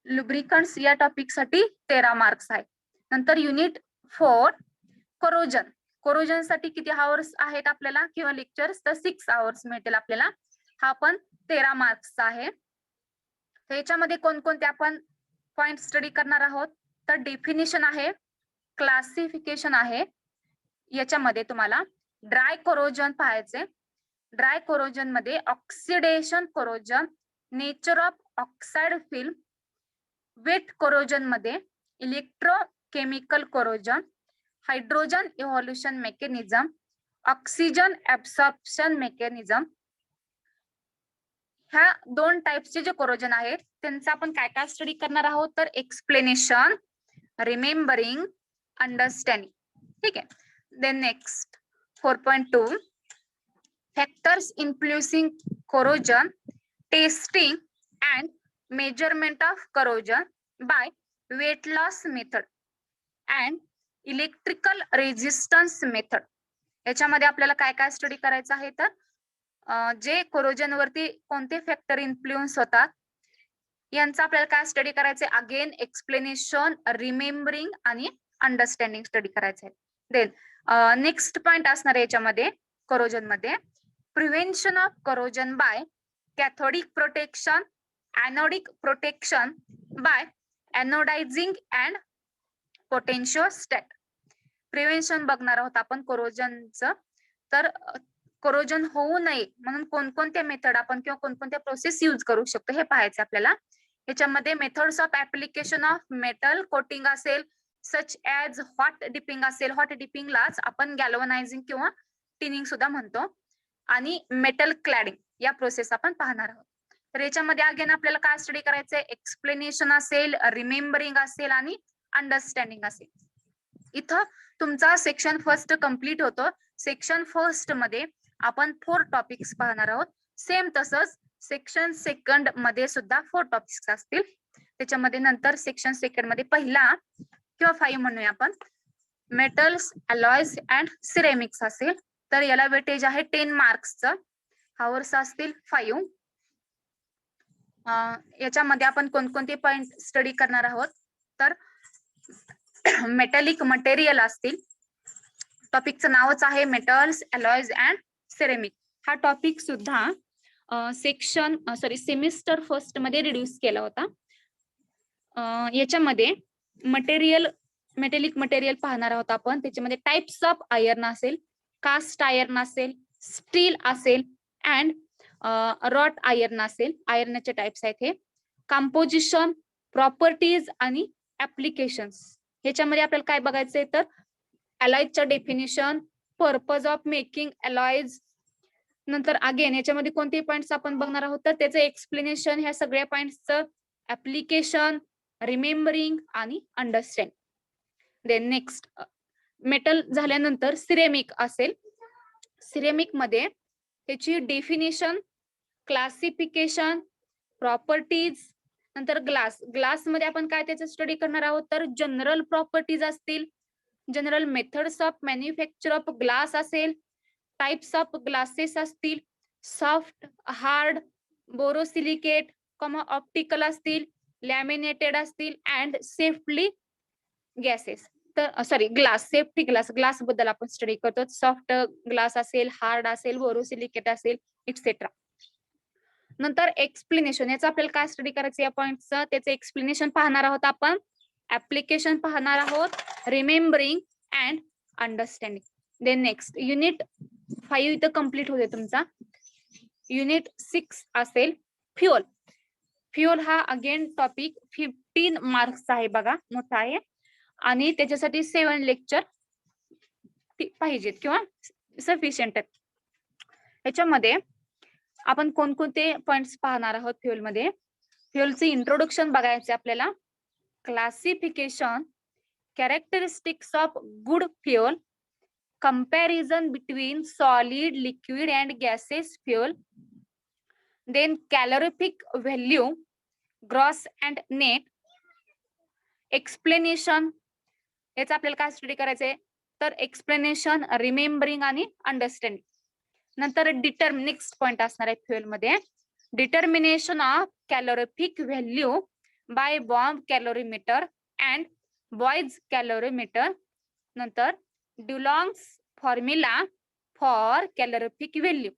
Speaker 1: लुब्रिकंट्स या टॉपिक साठी 13 मार्क्स आहेत. नंतर युनिट 4 कोरोजन. कोरोजन साठी किती आवर्स आहेत आपल्याला किंवा लेक्चर्स? तर 6 आवर्स मिळतील आपल्याला. हा पण 13 मार्क्सचा आहे. याच्यामध्ये कोणकोणते आपण पॉइंट स्टडी करणार आहोत? तर डेफिनेशन आहे, क्लासिफिकेशन आहे. याच्यामध्ये तुम्हाला ड्राय कोरोजन पाहायचे. ड्राय कोरोजन मध्ये oxidation corrosion, nature of oxide film. Wet corrosion मध्ये electrochemical corrosion, hydrogen evolution mechanism, oxygen absorption mechanism. ह्या 2 टाइप्सचे जे कोरोजन आहेत त्यांचा आपण काय काय स्टडी करणार आहोत? तर एक्सप्लेनेशन, रिमेंबरिंग, अंडरस्टँडिंग. ठीक आहे. Then next 4.2 factors influencing corrosion, testing and measurement of corrosion by weight loss method and electrical resistance method. याच्यामध्ये आपल्याला काय काय स्टडी करायचं आहे? तर जे कोरोजन वरती कोणते फॅक्टर इन्फ्लुएन्स होतात यांचा आपल्याला काय स्टडी करायचे? अगेन एक्सप्लेनेशन, रिमेंबरिंग आणि अंडरस्टँडिंग स्टडी करायचं आहे. देन नेक्स्ट पॉइंट असणार आहे याच्यामध्ये कोरोजन मध्ये prevention of corrosion by cathodic protection, anodic protection by anodizing and potentiostat. Prevention बघणार आहोत आपण कोरोजनचं. तर कोरोजन होऊ नये म्हणून कोणकोणत्या मेथड आपण किंवा कोणकोणत्या प्रोसेस यूज करू शकतो हे पाहायचं आपल्याला. याच्यामध्ये methods of application of metal coating असेल, सच ऍज हॉट डिपिंग असेल. हॉट डिपिंगलाच आपण गॅल्वनायझिंग किंवा टिनिंग सुद्धा म्हणतो. आणि मेटल क्लॅडिंग या प्रोसेस आपण पाहणार आहोत. तर याच्यामध्ये अगेन आपल्याला काय स्टडी करायचंय? एक्सप्लेनेशन असेल, रिमेंबरिंग असेल आणि अंडरस्टँडिंग असेल. इथं तुमचा सेक्शन फर्स्ट कंप्लीट होतो. सेक्शन फर्स्ट मध्ये आपण 4 टॉपिक्स पाहणार आहोत. सेम तसंच सेक्शन सेकंड मध्ये सुद्धा 4 टॉपिक्स असतील. त्याच्यामध्ये नंतर सेक्शन सेकंड मध्ये पहिला किंवा 5 म्हणूया आपण मेटल्स, अलॉयज अँड सिरेमिक्स असेल. तर याला वेटेज आहे 10 मार्क्सचं. आवर्स असतील 5. याच्यामध्ये आपण कोणकोणते पॉइंट स्टडी करणार आहोत? तर मेटॅलिक मटेरियल असतील. टॉपिकचं नावच आहे मेटल्स, अलॉयज अँड सिरेमिक. हा टॉपिक सुद्धा सेमिस्टर फर्स्ट मध्ये रिड्यूस केला होता. याच्यामध्ये मेटॅलिक मटेरियल पाहणार आहोत आपण. त्याच्यामध्ये टाइप्स ऑफ आयर्न असेल, कास्ट आयर्न असेल, स्टील असेल अँड रॉट आयर्न असेल. आयर्नचे टाइप्स आहेत हे. कंपोजिशन, प्रॉपर्टीज आणि ऍप्लिकेशन्स. ह्याच्यामध्ये आपल्याला काय बघायचंय? तर अलॉयजचं definition, purpose of making alloys. नंतर अगेन याच्यामध्ये कोणते पॉइंट्स आपण बघणार आहोत? तर त्याचं एक्सप्लेनेशन, ह्या सगळ्या पॉइंट्सचं ऍप्लिकेशन, रिमेंबरिंग आणि अंडरस्टँड. देन नेक्स्ट मेटल झाल्यानंतर सिरेमिक असेल. सिरेमिक मध्ये त्याची डेफिनेशन, क्लासिफिकेशन, प्रॉपर्टीज. नंतर ग्लास मध्ये आपण काय त्याचं स्टडी करणार आहोत? तर जनरल प्रॉपर्टीज असतील, general methods of manufacture of glass असेल, टाइप्स ऑफ ग्लासेस असतील, सॉफ्ट, हार्ड, बोरोसिलिकेट, ऑप्टिकल असतील, लॅमिनेटेड असतील अँड सेफ्टली गॅसेस. तर ग्लास, सेफ्टी ग्लास बद्दल आपण स्टडी करतो. सॉफ्ट ग्लास असेल, हार्ड असेल, बोरोसिलिकेट असेल, इट्सेट्रा. नंतर एक्सप्लेनेशन, याचं आपल्याला काय स्टडी करायचं या पॉइंटचं? त्याचं एक्सप्लेनेशन पाहणार आहोत आपण, ऍप्लिकेशन पाहणार आहोत, remembering and understanding. Then next unit 5 इथं कंप्लीट होते तुमचा. युनिट 6 असेल फ्युअल. फ्युअल हा अगेन टॉपिक 15 मार्क्सचा आहे बघा, मोठा आहे. आणि त्याच्यासाठी 7 लेक्चर पाहिजेत किंवा सफिशियंट आहेत. याच्यामध्ये आपण कोणकोणते पॉइंट्स पाहणार आहोत फ्युअल मध्ये? फ्युअलचे इंट्रोडक्शन बघायचे आपल्याला, classification, characteristics of good fuel, comparison between solid, liquid and gaseous fuel, then calorific value, gross and net, explanation, याचं आपल्याला काय स्टडी करायचंय तर एक्सप्लेनेशन, रिमेंबरिंग आणि अंडरस्टँडिंग. नंतर नेक्स्ट पॉइंट असणार आहे फ्युएल मध्ये determination of calorific value by bomb calorimeter and Boys calorimeter. नंतर Dulong's formula for calorific value.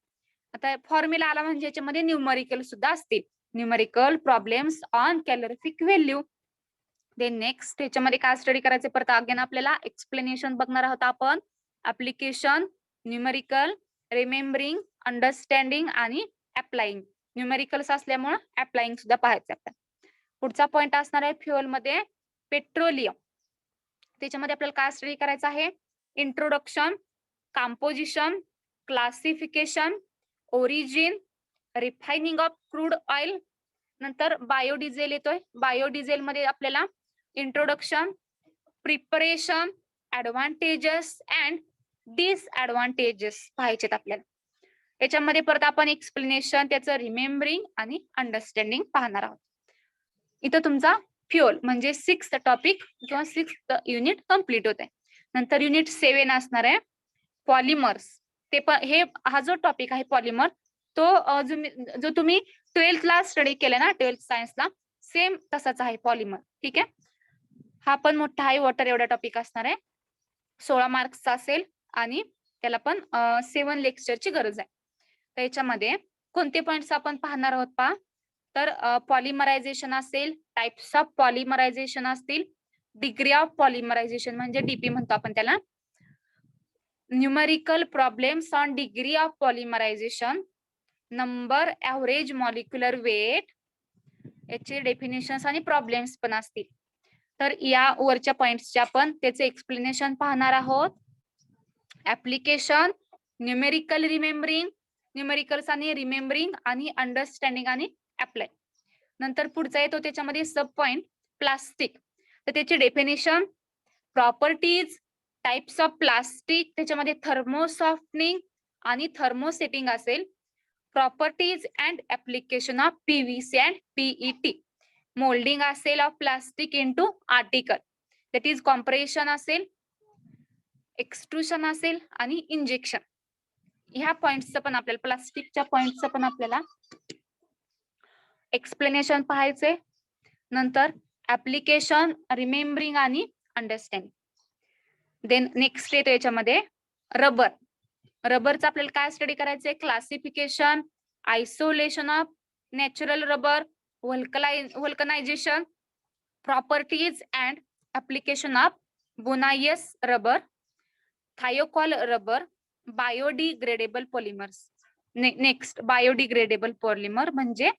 Speaker 1: आता फॉर्म्युला आला म्हणजे याच्यामध्ये न्यूमरिकल सुद्धा असतील, numerical problems on calorific value. Then next याच्यामध्ये काय स्टडी करायचे परत अगेन आपल्याला एक्सप्लेनेशन बघणार आहोत आपण, ऍप्लिकेशन, न्यूमरिकल, रिमेंबरिंग, अंडरस्टँडिंग आणि अप्लाइंग. न्यूमरिकल्स असल्यामुळे अप्लाइंग सुद्धा पाहायचं आपल्याला. पुढचा पॉइंट असणार आहे फ्युएल मध्ये पेट्रोलियम. त्याच्यामध्ये आपल्याला काय स्टडी करायचं आहे, introduction, composition, classification, origin, refining of crude oil. नंतर बायोडिझेल येतोय, बायोडिझेल मध्ये आपल्याला introduction, preparation, advantages and disadvantages पाहायचेत आपल्याला. याच्यामध्ये परत आपण एक्सप्लेनेशन, त्याचं रिमेंबरिंग आणि अंडरस्टँडिंग पाहणार आहोत. इथं तुमचा फ्युएल म्हणजे 6th टॉपिक किंवा 6th युनिट कंप्लीट होत आहे. नंतर युनिट 7 असणार आहे पॉलिमर्स. ते पण हे हा जो टॉपिक आहे पॉलिमर तो जो तुम्ही 12th ला स्टडी केलं ना, 12th सायन्सला, सेम तसाच आहे पॉलिमर. ठीक आहे, हा पण मोठा आहे, वॉटर एवढा टॉपिक असणार आहे, 16 मार्क्सचा असेल आणि त्याला पण 7 लेक्चरची गरज आहे. तर याच्यामध्ये कोणते पॉइंट्स आपण पाहणार आहोत पहा, तर पॉलिमरायझेशन असेल, टाइप्स ऑफ पॉलिमरायझेशन असतील, डिग्री ऑफ पॉलिमरायझेशन म्हणजे डीपी म्हणतो आपण त्याला, numerical problems on degree of polymerization, number, average molecular weight, याचे डेफिनेशन्स आणि प्रॉब्लेम्स पण असतील. तर या वरच्या पॉइंट्सचे आपण त्याचे एक्सप्लेनेशन पाहणार आहोत. ऍप्लिकेशन, न्यूमेरिकल रिमेंबरिंग, न्यूमेरिकल्स आणि रिमेंबरिंग आणि अंडरस्टँडिंग आणि अप्लाय. नंतर पुढचा येतो त्याच्यामध्ये सब पॉइंट प्लास्टिक. तर त्याची definition, properties, types of plastic, त्याच्यामध्ये थर्मोसॉफ्टनिंग आणि थर्मोसेटिंग असेल, properties and application of PVC and PET, moulding असेल of plastic into article, that is compression असेल, एक्सट्रुशन असेल आणि इंजेक्शन. ह्या पॉइंटचं पण आपल्याला, प्लास्टिकच्या पॉइंटचं पण आपल्याला एक्सप्लेनेशन पाहायचे. नंतर ऍप्लिकेशन, रिमेंबरिंग आणि अंडरस्टँडिंग. देन नेक्स्ट येतो याच्यामध्ये रबर. रबरचं आपल्याला काय स्टडी करायचंय, classification, isolation of natural rubber, vulcanization, properties and application of buna S rubber, thiokol rubber, biodegradable polymers. Next biodegradable polymer म्हणजे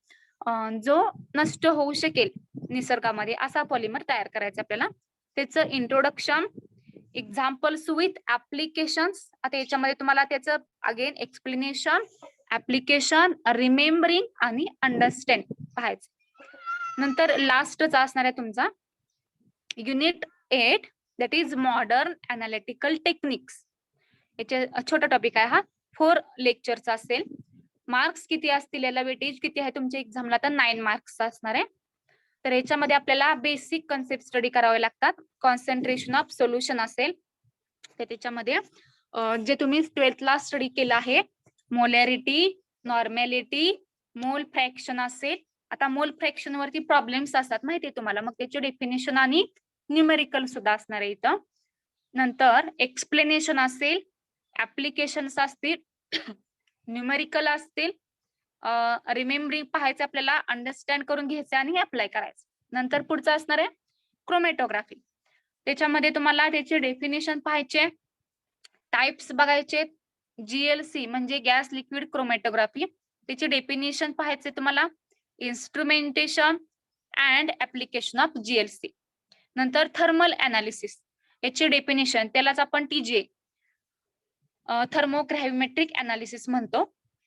Speaker 1: जो नष्ट होऊ शकेल निसर्गामध्ये असा पॉलिमर तयार करायचा आपल्याला. त्याचं इंट्रोडक्शन, एक्झाम्पल्स विथ ऍप्लिकेशन्स. आता याच्यामध्ये तुम्हाला त्याचं अगेन एक्सप्लेनेशन, ऍप्लिकेशन, रिमेंबरिंग आणि अंडरस्टँडिंग पाहायचं. नंतर लास्टचा असणार आहे तुमचा unit 8, that is modern analytical techniques. याचे छोटा टॉपिक आहे हा, 4 लेक्चरचा असेल. मार्क्स किती असतील, याला वेटेज किती आहे तुमच्या एक्झामला, तर 9 मार्क्स असणार आहे. तर याच्यामध्ये आपल्याला बेसिक कन्सेप्ट स्टडी करावे लागतात. कॉन्सन्ट्रेशन ऑफ सोल्युशन असेल, तर त्याच्यामध्ये जे तुम्ही 12th ला स्टडी केलं आहे, मोलॅरिटी, नॉर्मॅलिटी, मोल फ्रॅक्शन असेल. आता मोल फ्रॅक्शन वरती प्रॉब्लेम्स असतात माहिती आहे तुम्हाला, मग त्याचे डेफिनेशन आणि न्यूमेरिकल सुद्धा असणार आहे इथं. नंतर एक्सप्लेनेशन असेल, ऍप्लिकेशन्स असतील, न्यूमेरिकल असतील, रिमेंबरिंग पाहायचं आपल्याला, अंडरस्टँड करून घ्यायचं आणि अप्लाय करायचं. नंतर पुढचं असणार आहे क्रोमॅटोग्राफी. त्याच्यामध्ये तुम्हाला त्याचे डेफिनेशन पाहायचे, टाइप्स बघायचे, जीएलसी म्हणजे गॅस लिक्विड क्रोमॅटोग्राफी, त्याचे डेफिनेशन पाहायचे तुम्हाला, instrumentation and application of GLC. नंतर थर्मल अनालिसिस, याचे डेफिनेशन, त्यालाच आपण टीजे थर्मोग्रॅव्हिमेट्रिक अनालिसिस म्हणतो,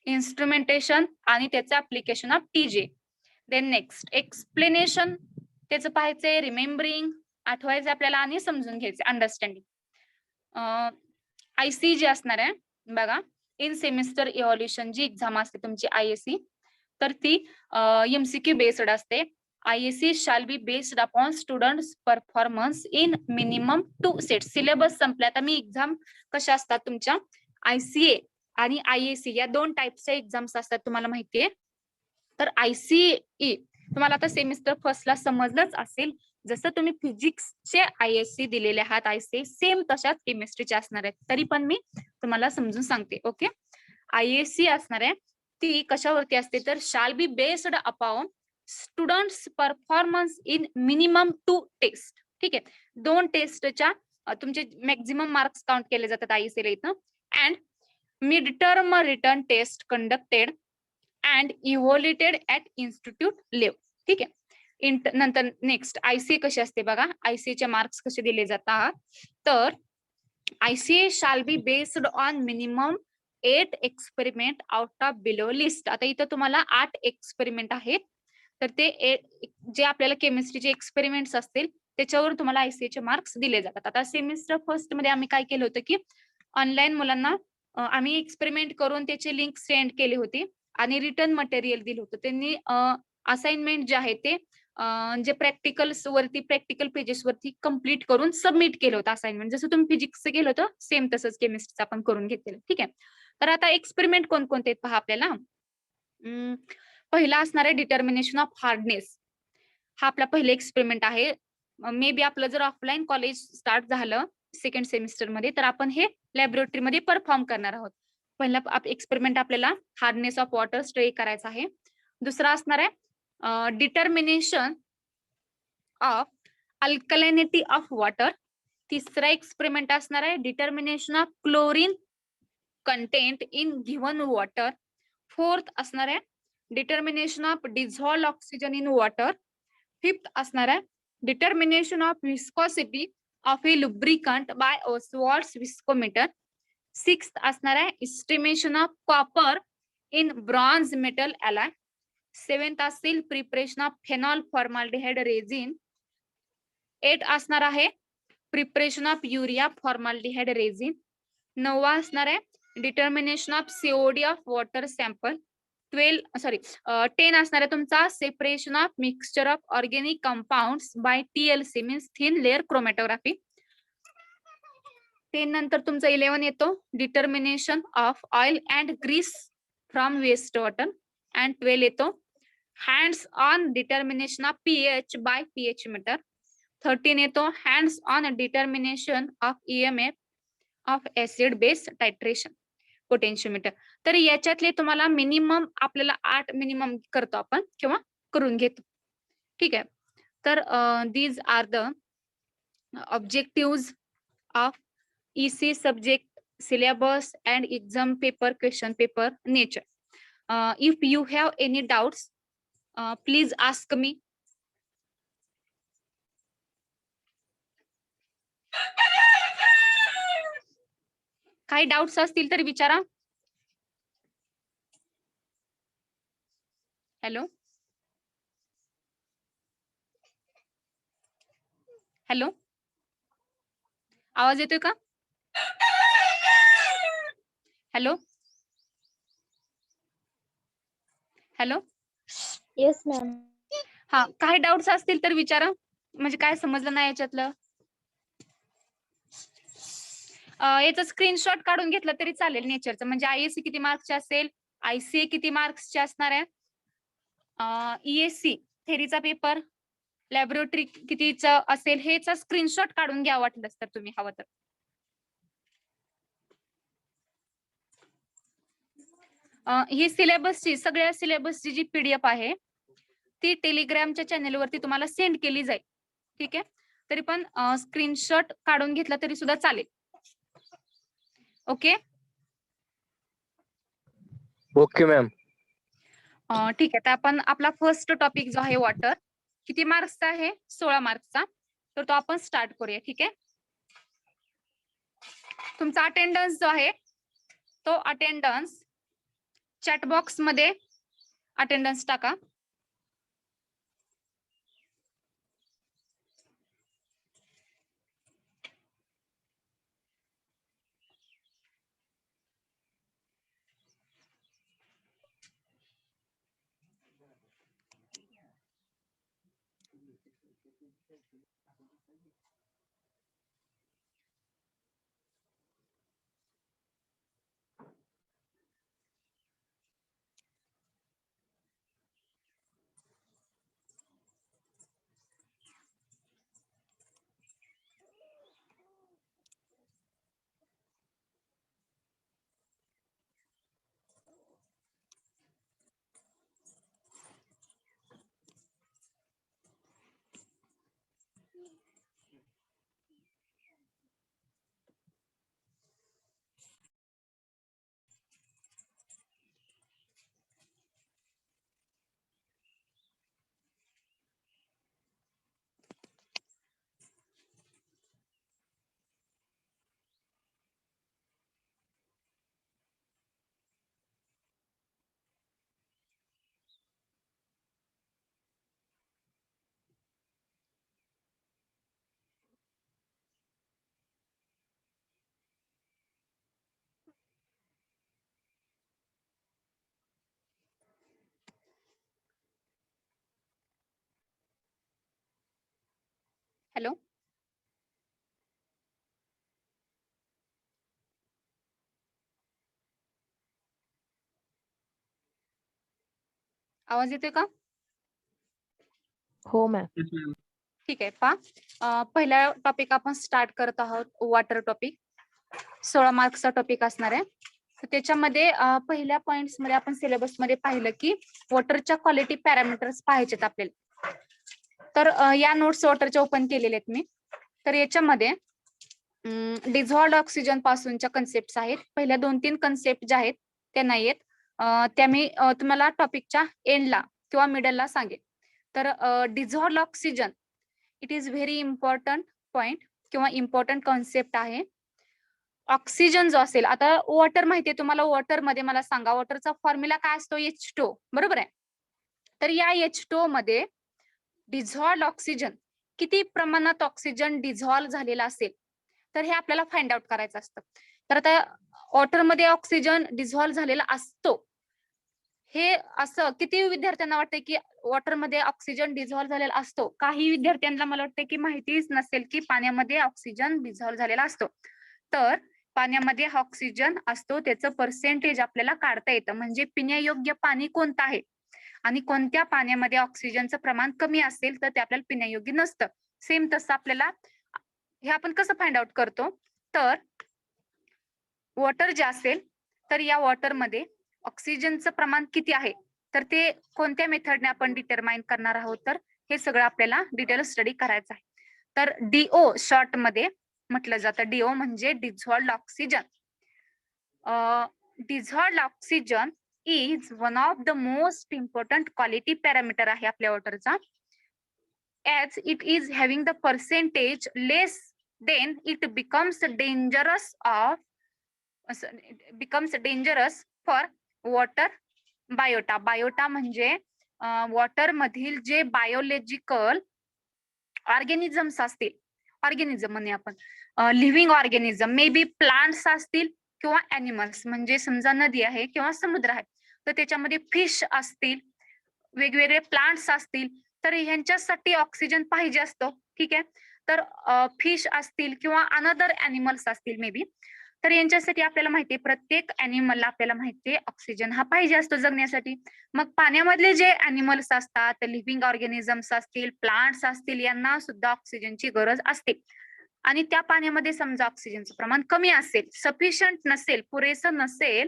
Speaker 1: इन्स्ट्रुमेंटेशन आणि त्याचं application of TG. Then next explanation, त्याचं पाहायचंय, रिमेंबरिंग, आठवायचे आपल्याला आणि समजून घ्यायचे, अंडरस्टँडिंग. आयसी जी असणार आहे बघा, इन सेमिस्टर इव्हॅल्युएशन जी एक्झाम असते तुमची आयएससी, तर ती एमसीक्यू बेस्ड असते. आयएससी शाल be based upon students performance in minimum 2 set. Syllabus संपला. आता मी एक्झाम कशा असतात तुमच्या, आयसीए आणि आयएससी या 2 टाइपच्या एक्झाम्स असतात, तुम्हाला माहितीये. तर आयसीई तुम्हाला आता सेमिस्टर फर्स्टला समजलंच असेल, जसं तुम्ही फिजिक्सचे आयएससी दिलेले आहात आयसी, सेम तशाच केमिस्ट्रीचे असणार आहेत. तरी पण मी तुम्हाला समजून सांगते. ओके, आयएससी असणार आहे ती कशावरती असते, तर shall be based upon students performance in minimum 2 test. ठीक आहे, 2 टेस्टच्या तुमचे मॅक्झिमम मार्क्स काउंट केले जातात आयएससीला इथं. And mid term written test conducted and evaluated at institute level. ठीक आहे. नंतर नेक्स्ट आयसीए कशी असते बघा, आयसीए मार्क्स कसे दिले जातात, तर ICA shall be based on minimum 8 experiment out of below list. आता इथं तुम्हाला 8 एक्सपेरिमेंट आहेत, तर ते जे आपल्याला केमिस्ट्रीचे एक्सपेरिमेंट्स असतील त्याच्यावर तुम्हाला आयसीए मार्क्स दिले जातात. आता सेमिस्टर फर्स्ट मध्ये आम्ही काय केलं होतं की ऑनलाईन मुलांना आम्ही एक्सपेरिमेंट करून त्याची लिंक सेंड केली होती आणि रिटर्न मटेरियल दिलं होतं. त्यांनी असाइनमेंट जे आहे ते जे प्रॅक्टिकल्स वरती, प्रॅक्टिकल पेजेस वरती कम्प्लीट करून सबमिट केलं होतं असाइनमेंट. जसं तुम्ही फिजिक्सचं केलं होतं सेम तसंच केमिस्ट्रीचं आपण करून घेतलेलं. ठीक आहे, तर आता एक्सपेरिमेंट कोणकोणते आहेत पहा आपल्याला. पहिला असणार आहे डिटर्मिनेशन ऑफ हार्डनेस. हा आपला पहिला एक्सपेरिमेंट आहे. मे बी आपलं जर ऑफलाईन कॉलेज स्टार्ट झालं सेकंड सेमिस्टर मध्ये, तर आपण हे लॅबोरेटरीमध्ये परफॉर्म करणार आहोत. पहिला एक्सपेरिमेंट आपल्याला हार्डनेस ऑफ वॉटर स्टडी करायचा आहे. दुसरा असणार आहे determination of alkalinity of water. तिसरा एक्सपेरिमेंट असणार आहे determination of chlorine content in given water. Fourth असणार आहे determination of dissolved oxygen in water. Fifth असणार आहे determination of viscosity of a lubricant by Ostwald's viscometer. Sixth असणार आहे estimation of copper in bronze metal alloy. Seventh असेल preparation of phenol formaldehyde resin. 8 असणार आहे preparation of urea formaldehyde resin. 9वा असणार आहे determination of COD of water sample. 10 असणार आहे तुमचा separation of mixture of organic compounds by TLC means thin layer chromatography. 10 नंतर तुमचा 11 येतो determination of oil and grease from waste water. And 12 येतो hands on determination of pH by pH meter. 13 येतो hands on determination of EMF of acid base titration potentiometer. तर याच्यातले तुम्हाला minimum आपल्याला 8 minimum करतो आपण किंवा करून घेतो. ठीक आहे, तर these are the objective of EC subject syllabus and exam paper question paper nature. If you have any doubts, please ask me. काही डाउट्स असतील तर विचारा. हॅलो हॅलो, आवाज येतोय का? Hello hello,
Speaker 2: yes ma'am.
Speaker 1: हा, काही डाउट्स असतील तर विचारा. म्हणजे काय समजलं नाही याच्यातलं, याचा स्क्रीनशॉट काढून घेतला तरी चालेल नेचरचं. म्हणजे आयएससी किती मार्क्सचे असेल, आयसीए किती मार्क्सचे असणार आहे, ESC थेरीचा पेपर, लॅबोरेटरी कितीचा असेल, हेचा स्क्रीनशॉट काढून घ्या वाटलंच तर तुम्ही हवं तर. ही सिलेबसची, सगळ्या सिलेबसची जी PDF आहे ती टेलिग्रामच्या चॅनेलवरती तुम्हाला सेंड केली जाईल. ठीक आहे, तरी पण स्क्रीनशॉट काढून घेतला तरी सुद्धा चालेल. Okay
Speaker 3: okay ma'am.
Speaker 1: ठीक आहे, तर आपण आपला फर्स्ट टॉपिक जो आहे वॉटर, किती मार्क्सचा आहे, 16 मार्क्सचा, तर तो आपण स्टार्ट करूया. ठीक आहे, तुमचा अटेंडन्स जो आहे तो अटेंडन्स चॅट बॉक्स मध्ये अटेंडन्स टाका. हॅलो. आवाज येतोय का?
Speaker 3: हो मॅम.
Speaker 1: ठीक आहे. पहिला टॉपिक आपण स्टार्ट करत आहोत, वॉटर टॉपिक. 16 मार्क्सचा टॉपिक असणार आहे. तर त्याच्यामध्ये पहिल्या पॉइंट्स मध्ये आपण सिलेबस मध्ये पाहिलं की वॉटरच्या क्वालिटी पॅरामीटर्स पाहायचेत आपल्याला. तर या नोट्स वॉटरच्या ओपन केलेले आहेत मी. तर याच्यामध्ये डिझॉल्ड ऑक्सिजन पासूनच्या कन्सेप्ट आहेत. पहिल्या 2-3 कन्सेप्ट ज्या आहेत त्या नाहीयेत. त्या मी तुम्हाला टॉपिकच्या एंडला किंवा मिडलला सांगेन. तर dissolved oxygen it is very important point किंवा इम्पॉर्टंट कॉन्सेप्ट आहे. ऑक्सिजन जो असेल, आता वॉटर माहितीये तुम्हाला, वॉटर मध्ये मला सांगा वॉटरचा फॉर्म्युला काय असतो? H2O, बरोबर आहे. तर या H2O मध्ये डिझॉल्ड ऑक्सिजन, किती प्रमाणात ऑक्सिजन डिझॉल्व झालेला असेल, तर हे आपल्याला फाइंड आउट करायचं असतं. तर आता वॉटरमध्ये ऑक्सिजन डिझॉल्व झालेला असतो, हे असं किती विद्यार्थ्यांना वाटतंय की वॉटरमध्ये ऑक्सिजन डिझॉल्व झालेला असतो? काही विद्यार्थ्यांना मला वाटतं की माहितीच नसेल की पाण्यामध्ये ऑक्सिजन डिझॉल्व झालेला असतो. तर पाण्यामध्ये ऑक्सिजन असतो, त्याचं पर्सेंटेज आपल्याला काढता येतं. म्हणजे पिण्यायोग्य पाणी कोणतं आहे आणि कोणत्या पाण्यामध्ये ऑक्सिजनचं प्रमाण कमी असेल तर ते आपल्याला पिण्यायोग्य नसतं. सेम तसं आपल्याला हे आपण कसं फाइंड आउट करतो? तर वॉटर जे असेल, तर या वॉटरमध्ये ऑक्सिजनचं प्रमाण किती आहे, तर ते कोणत्या मेथडने आपण डिटरमाइन करणार आहोत, तर हे सगळं आपल्याला डिटेल स्टडी करायचं आहे. तर DO शॉर्ट मध्ये म्हटलं जातं. DO म्हणजे dissolved oxygen. Dissolved oxygen is one of the most important quality parameter आहे आपल्या वॉटरचा. As it is having the percentage less, then it becomes dangerous for water biota. Biota म्हणजे वॉटर मधील जे biological organisms असतील, organism म्हणे आपण, living organism, may be plants असतील किंवा अॅनिमल्स, म्हणजे समजा नदी आहे किंवा समुद्र आहे, तर त्याच्यामध्ये फिश असतील, वेगवेगळे प्लांट्स असतील, तर ह्यांच्यासाठी ऑक्सिजन पाहिजे असतो. ठीक आहे. तर फिश असतील किंवा अनदर अॅनिमल्स असतील मे बी, तर यांच्यासाठी आपल्याला माहितीये, प्रत्येक अॅनिमलला आपल्याला माहितीये ऑक्सिजन हा पाहिजे असतो जगण्यासाठी. मग पाण्यामधले जे अॅनिमल्स असतात, लिव्हिंग ऑर्गॅनिझम्स असतील, प्लांट्स असतील, यांना सुद्धा ऑक्सिजनची गरज असते. आणि त्या पाण्यामध्ये समजा ऑक्सिजनचं प्रमाण कमी असेल, सफिशियंट नसेल, पुरेसं नसेल,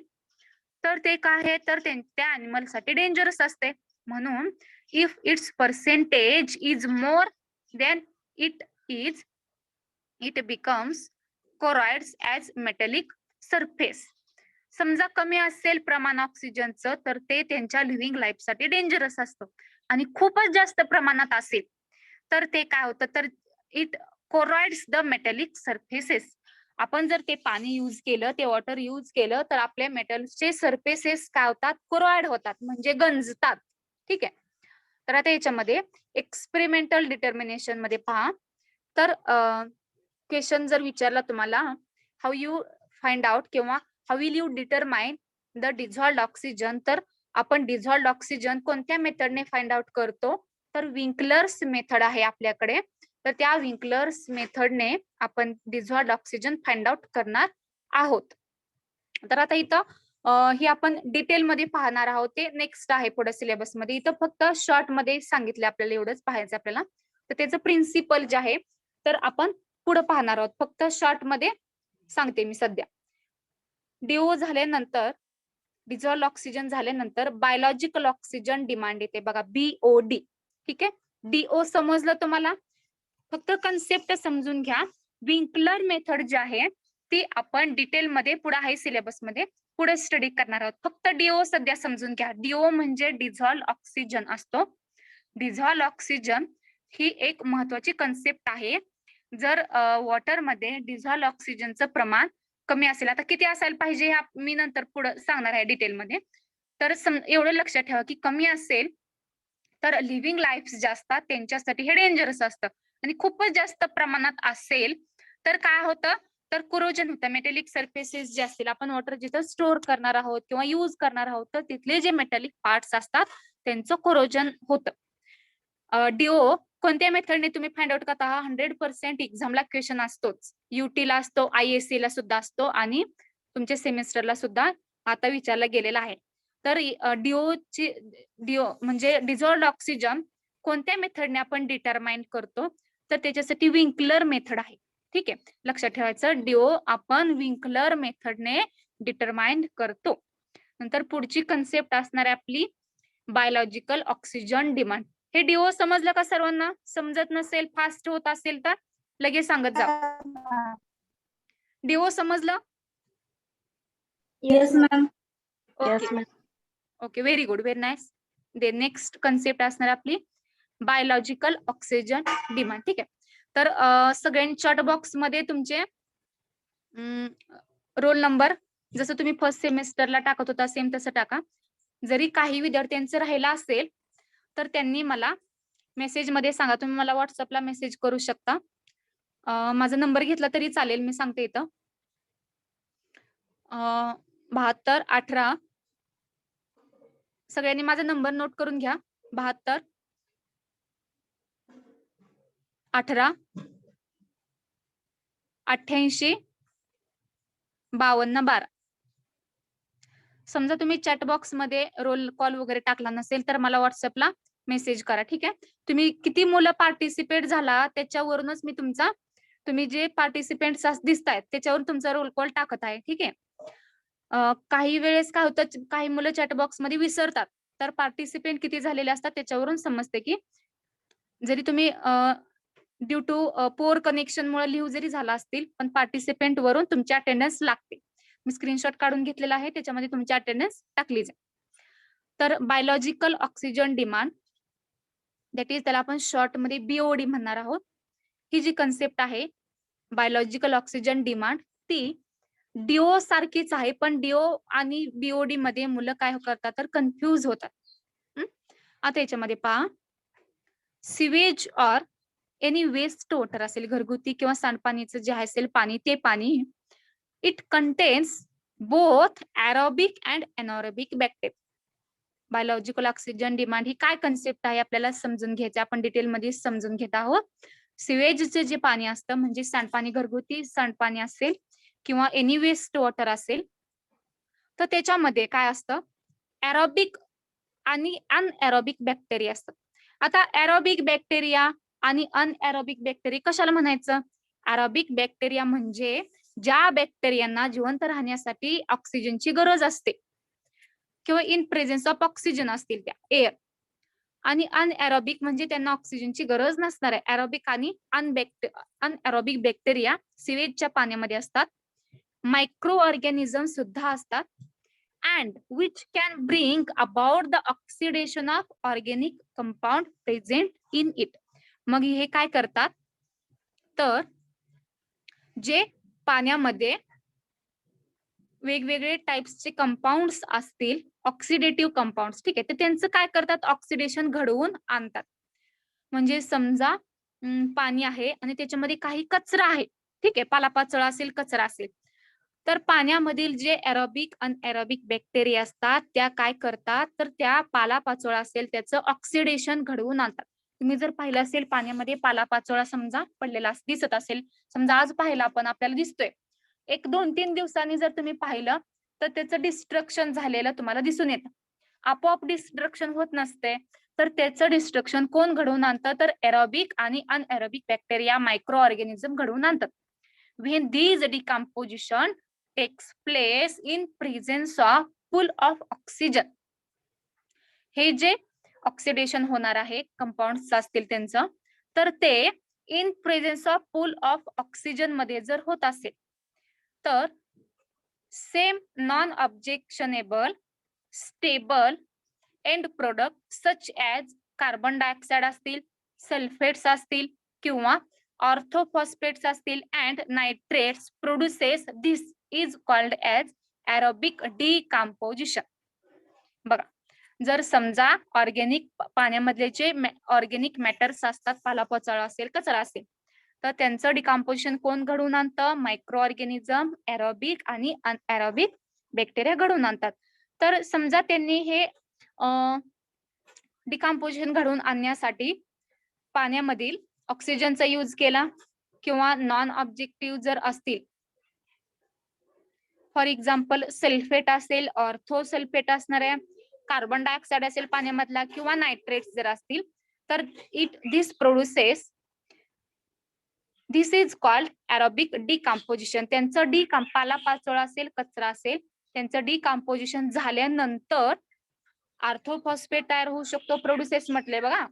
Speaker 1: तर ते काय आहे, तर त्या अॅनिमलसाठी डेंजरस असते. म्हणून if its percentage is more than it becomes corrodes as metallic surface. समजा कमी असेल प्रमाण ऑक्सिजनचं, तर ते त्यांच्या लिव्हिंग लाईफसाठी डेंजरस असतं. आणि खूपच जास्त प्रमाणात असेल तर ते काय होतं, तर इट कोरॉइड्स द मेटॅलिक सरफेसेस. आपण जर ते पाणी युज केलं, ते वॉटर युज केलं, तर आपल्या मेटलचे सरफेसेस काय होतात, कोरॉइड होतात, म्हणजे गंजतात. ठीक आहे. तर आता याच्यामध्ये एक्सपेरिमेंटल डिटर्मिनेशन मध्ये पहा. तर क्वेश्चन जर विचारला तुम्हाला, हाऊ यू फाइंड आउट किंवा how will you determine the dissolved oxygen, तर आपण डिझॉल्ड ऑक्सिजन कोणत्या मेथडने फाइंड आउट करतो, तर विंकलर्स मेथड आहे आपल्याकडे. तर त्या विंकलर्स मेथडने आपण डिझॉल्ड ऑक्सिजन फाइंड आउट करणार आहोत. तर आता इथं ही आपण डिटेल मध्ये पाहणार आहोत, ते नेक्स्ट आहे पुढे सिलेबस मध्ये. इथं फक्त शॉर्ट मध्ये सांगितलं आपल्याला, एवढंच पाहायचं आपल्याला. तर त्याचं प्रिन्सिपल जे आहे तर आपण पुढे पाहणार आहोत, फक्त शॉर्ट मध्ये सांगते मी सध्या. डीओ झाल्यानंतर, डिझॉल्व ऑक्सिजन झाल्यानंतर बायोलॉजिकल ऑक्सिजन डिमांड येते बघा, बीओडी. ठीक आहे, डीओ समजलं तुम्हाला, फक्त कन्सेप्ट समजून घ्या. विंकलर मेथड जी आहे ती आपण डिटेल मध्ये पुढे आहे सिलेबस मध्ये पुढे स्टडी करणार आहोत. फक्त डीओ सध्या समजून घ्या. डीओ म्हणजे डिझॉल्व ऑक्सिजन असतो. डिझॉल्व ऑक्सिजन ही एक महत्वाची कन्सेप्ट आहे. जर वॉटर मध्ये डिझॉल्व ऑक्सिजनचं प्रमाण कमी असेल, आता किती असायला पाहिजे हे मी नंतर पुढे सांगणार आहे डिटेल मध्ये, तर एवढं लक्षात ठेवा की कमी असेल तर लिव्हिंग लाईफ जे असतात त्यांच्यासाठी हे डेंजरस असतं. आणि खूपच जास्त प्रमाणात असेल तर काय होतं, तर कोरोजन होतं. मेटॅलिक सरफेसेस जे असतील, आपण वॉटर जिथं स्टोअर करणार आहोत किंवा युज करणार आहोत, तर तिथले जे मेटॅलिक पार्ट्स असतात त्यांचं कोरोजन होतं. डीओ कोणत्या मेथडने तुम्ही फाइंड आउट करता, 100% एक्झामला क्वेश्चन असतोच. युटीला असतो, आयएससी ला सुद्धा असतो आणि तुमच्या सेमेस्टरला सुद्धा आता विचारला गेलेला आहे. तर डीओ म्हणजे डिझॉल्व्ड ऑक्सिजन कोणत्या मेथडने आपण डिटरमाइन करतो, तर त्याच्यासाठी विंकलर मेथड आहे. ठीक आहे, लक्षात ठेवायचं, डीओ आपण विंकलर मेथडने डिटरमाइन करतो. नंतर पुढची कन्सेप्ट असणार आहे आपली बायोलॉजिकल ऑक्सिजन डिमांड. हे डीओ समजलं का सर्वांना? समजत नसेल, फास्ट होत असेल तर लगेच सांगत जा. डीओ समजलं?
Speaker 2: Yes ma'am.
Speaker 1: Okay okay, very good, very nice. The next concept असणार आपली बायोलॉजिकल ऑक्सिजन डिमांड. ठीक आहे, तर सगळ्यांनी चॅट बॉक्स मध्ये तुमचे रोल नंबर जसं तुम्ही फर्स्ट सेमेस्टरला टाकत होता सेम तसं टाका. जरी काही विद्यार्थ्यांचं राहिला असेल तर त्यांनी मला मेसेज मध्ये सांगा. तुम्ही मला व्हॉट्सअपला मेसेज करू शकता. माझा नंबर घेतला तरी चालेल, मी सांगते इथं 7218. सगळ्यांनी माझा नंबर नोट करून घ्या, 72 18 88 52 12. समजा तुम्ही चॅट बॉक्स मध्ये रोल कॉल वगैरे टाकला नसेल तर मला व्हॉट्सअपला मेसेज करा. ठीक आहे, तुम्ही किती मुलं पार्टिसिपेट झाला त्याच्यावरूनच मी तुम्ही जे पार्टिसिपेंट्स दिसतायत त्याच्यावर तुमचा रोल कॉल टाकत आहे. ठीक आहे, काही वेळेस काय होतं, काही मुलं चॅट बॉक्स मध्ये विसरतात, तर पार्टिसिपेंट किती झालेले असतात त्याच्यावरून समजते की जरी तुम्ही ड्यू टू पोअर कनेक्शन मुळे लिव्ह जरी झाला असतील, पण पार्टिसिपेंट वरून तुमची अटेंडन्स लागते. मी स्क्रीनशॉट काढून घेतलेला आहे, त्याच्यामध्ये तुमची अटेंडन्स टाकली जाईल. तर biological oxygen demand, that is त्याला आपण शॉर्ट मध्ये बीओडी म्हणणार आहोत. ही जी कन्सेप्ट आहे बायोलॉजिकल ऑक्सिजन डिमांड, ती डीओ सारखीच आहे, पण डीओ आणि बीओडी मध्ये मुलं काय करतात तर कन्फ्यूज होतात. आता याच्यामध्ये पहा, sewage or any waste water असेल, घरगुती किंवा सांडपाणीचं जे असेल पाणी, ते पाणी, it contains both aerobic and anaerobic bacteria. Biological oxygen demand ही काय कन्सेप्ट आहे आपल्याला समजून घ्यायचं, आपण डिटेलमध्ये समजून घेत आहोत. सिवेजचे जे पाणी असतं म्हणजे सांडपाणी, घरगुती सांडपाणी असेल किंवा एनी वेस्ट वॉटर असेल, तर त्याच्यामध्ये काय असतं, एरोबिक आणि अनएरोबिक बॅक्टेरिया असतात. आता एरोबिक बॅक्टेरिया आणि अनएरोबिक बॅक्टेरिया कशाला म्हणायचं? एरोबिक बॅक्टेरिया म्हणजे ज्या बॅक्टेरियांना जिवंत राहण्यासाठी ऑक्सिजनची गरज असते किंवा इन प्रेझेन्स ऑफ ऑक्सिजन असतील त्या एअर, आणि अनएरोबिक म्हणजे त्यांना ऑक्सिजनची गरज नसणार आहे. एरोबिक आणि अनएरोबिक बॅक्टेरिया सिवेजच्या पाण्यामध्ये असतात. मायक्रो ऑर्गॅनिझम सुद्धा असतात, and which can bring about the oxidation of organic compound present in it. मग हे काय करतात, तर जे पाण्यामध्ये वेगवेगळे टाइप्सचे कंपाऊंड्स असतील, ऑक्सिडेटिव्ह कंपाऊंड्स, ठीक आहे, तर त्यांचं काय करतात, ऑक्सिडेशन घडवून आणतात. म्हणजे समजा पाणी आहे आणि त्याच्यामध्ये काही कचरा आहे, ठीक आहे, पालापाचोळा असेल, कचरा असेल, तर पाण्यामधील जे एरोबिक अनएरोबिक बॅक्टेरिया असतात त्या काय करतात, तर त्या पालापाचोळा असेल त्याचं ऑक्सिडेशन घडवून आणतात. तुम्ही जर पाहिलं असेल पाण्यामध्ये पालापाचोळा समजा पडलेला दिसत असेल, समजा आज पाहिला आपण आपल्याला दिसतोय, 1-2-3 दिवसांनी जर तुम्ही पाहिलं तर त्याचं डिस्ट्रक्शन झालेलं तुम्हाला दिसून येतं. आपोआप डिस्ट्रक्शन होत नसते, तर त्याचं डिस्ट्रक्शन कोण घडवून आणतं, तर एरोबिक आणि अनएरोबिक बॅक्टेरिया, मायक्रो ऑर्गॅनिझम घडवून आणतात. When these decomposition takes place in presence of full of oxygen, हे जे ऑक्सिडेशन होणार आहे कंपाऊंड्स असतील त्यांचं, तर ते in presence of pool of oxygen मध्ये जर होत असेल तर same non objectionable stable end product such as carbon dioxide असतील, सल्फेट्स असतील किंवा ऑर्थोफॉस्फेट्स असतील and nitrates produces, this is called as aerobic decomposition. बघा, जर समजा ऑर्गेनिक पाण्यामधले जे ऑर्गेनिक मॅटर्स असतात, पालापाचोळा असेल, कचरा असेल, तर त्यांचं डिकम्पोजिशन कोण घडवून आणतं, मायक्रो ऑर्गॅनिझम, एरोबिक आणि अनएरोबिक बॅक्टेरिया घडवून आणतात. तर समजा त्यांनी हे डिकम्पोजिशन घडवून आणण्यासाठी पाण्यामधील ऑक्सिजनचा यूज केला किंवा नॉन ऑब्जेक्टिव्ह जर असतील, फॉर एक्झाम्पल सल्फेट असेल, ऑर्थोसल्फेट असणार आहे, कार्बन डायऑक्साइड असेल पाण्यामधला किंवा नायट्रेट्स जर असतील, तर this produces, this is called aerobic decomposition. त्यांचं पालापाचोळा असेल, कचरा असेल, त्यांचं डिकम्पोजिशन झाल्यानंतर ऑर्थोफॉस्फेट तयार होऊ शकतो, प्रोड्युसेस म्हटले बघा,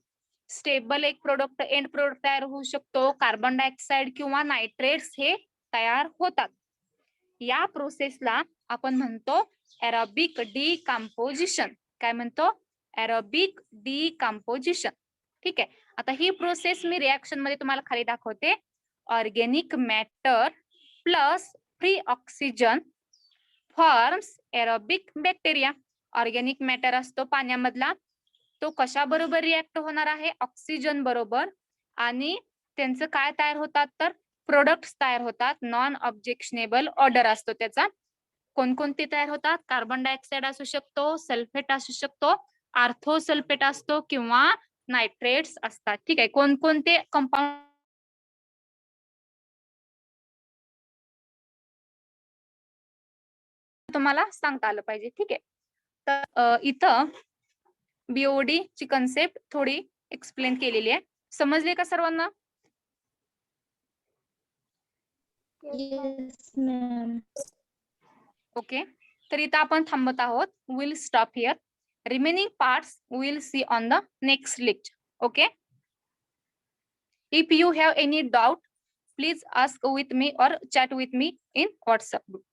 Speaker 1: स्टेबल एक प्रोडक्ट एंड प्रोडक्ट तयार होऊ शकतो, कार्बन डायऑक्साइड किंवा नायट्रेट्स हे तयार होतात. या प्रोसेसला आपण म्हणतो एरोबिक डिकम्पोजिशन. काय म्हणतो? Aerobic decomposition. ठीक आहे. आता ही प्रोसेस मी रिएक्शन मध्ये तुम्हाला खाली दाखवते. Organic matter plus free oxygen forms aerobic bacteria. Organic matter असतो पाण्यामधला, तो कशा बरोबर रिएक्ट होणार आहे? ऑक्सिजन बरोबर. आणि त्यांचं काय तयार होतात? तर प्रोडक्ट्स तयार होतात. नॉन ऑब्जेक्शनेबल ऑर्डर असतो त्याचा. कोणकोणते तयार होतात? कार्बन डायऑक्साइड असू शकतो, सल्फेट असू शकतो, ऑर्थोसल्फेट असतो किंवा नायट्रेट्स असतात. ठीक आहे. कोणकोणते कंपाऊंड तुम्हाला सांगता आलं पाहिजे. ठीक आहे. तर इथं बीओडी ची कन्सेप्ट थोडी एक्सप्लेन केलेली आहे. समजले का सर्वांना?
Speaker 2: Yes ma'am.
Speaker 1: ओके. तर इथं आपण थांबत आहोत. Will stop here. Remaining parts will see on the next lecture. Okay. If you have any doubt, please ask with me or chat with me in WhatsApp group.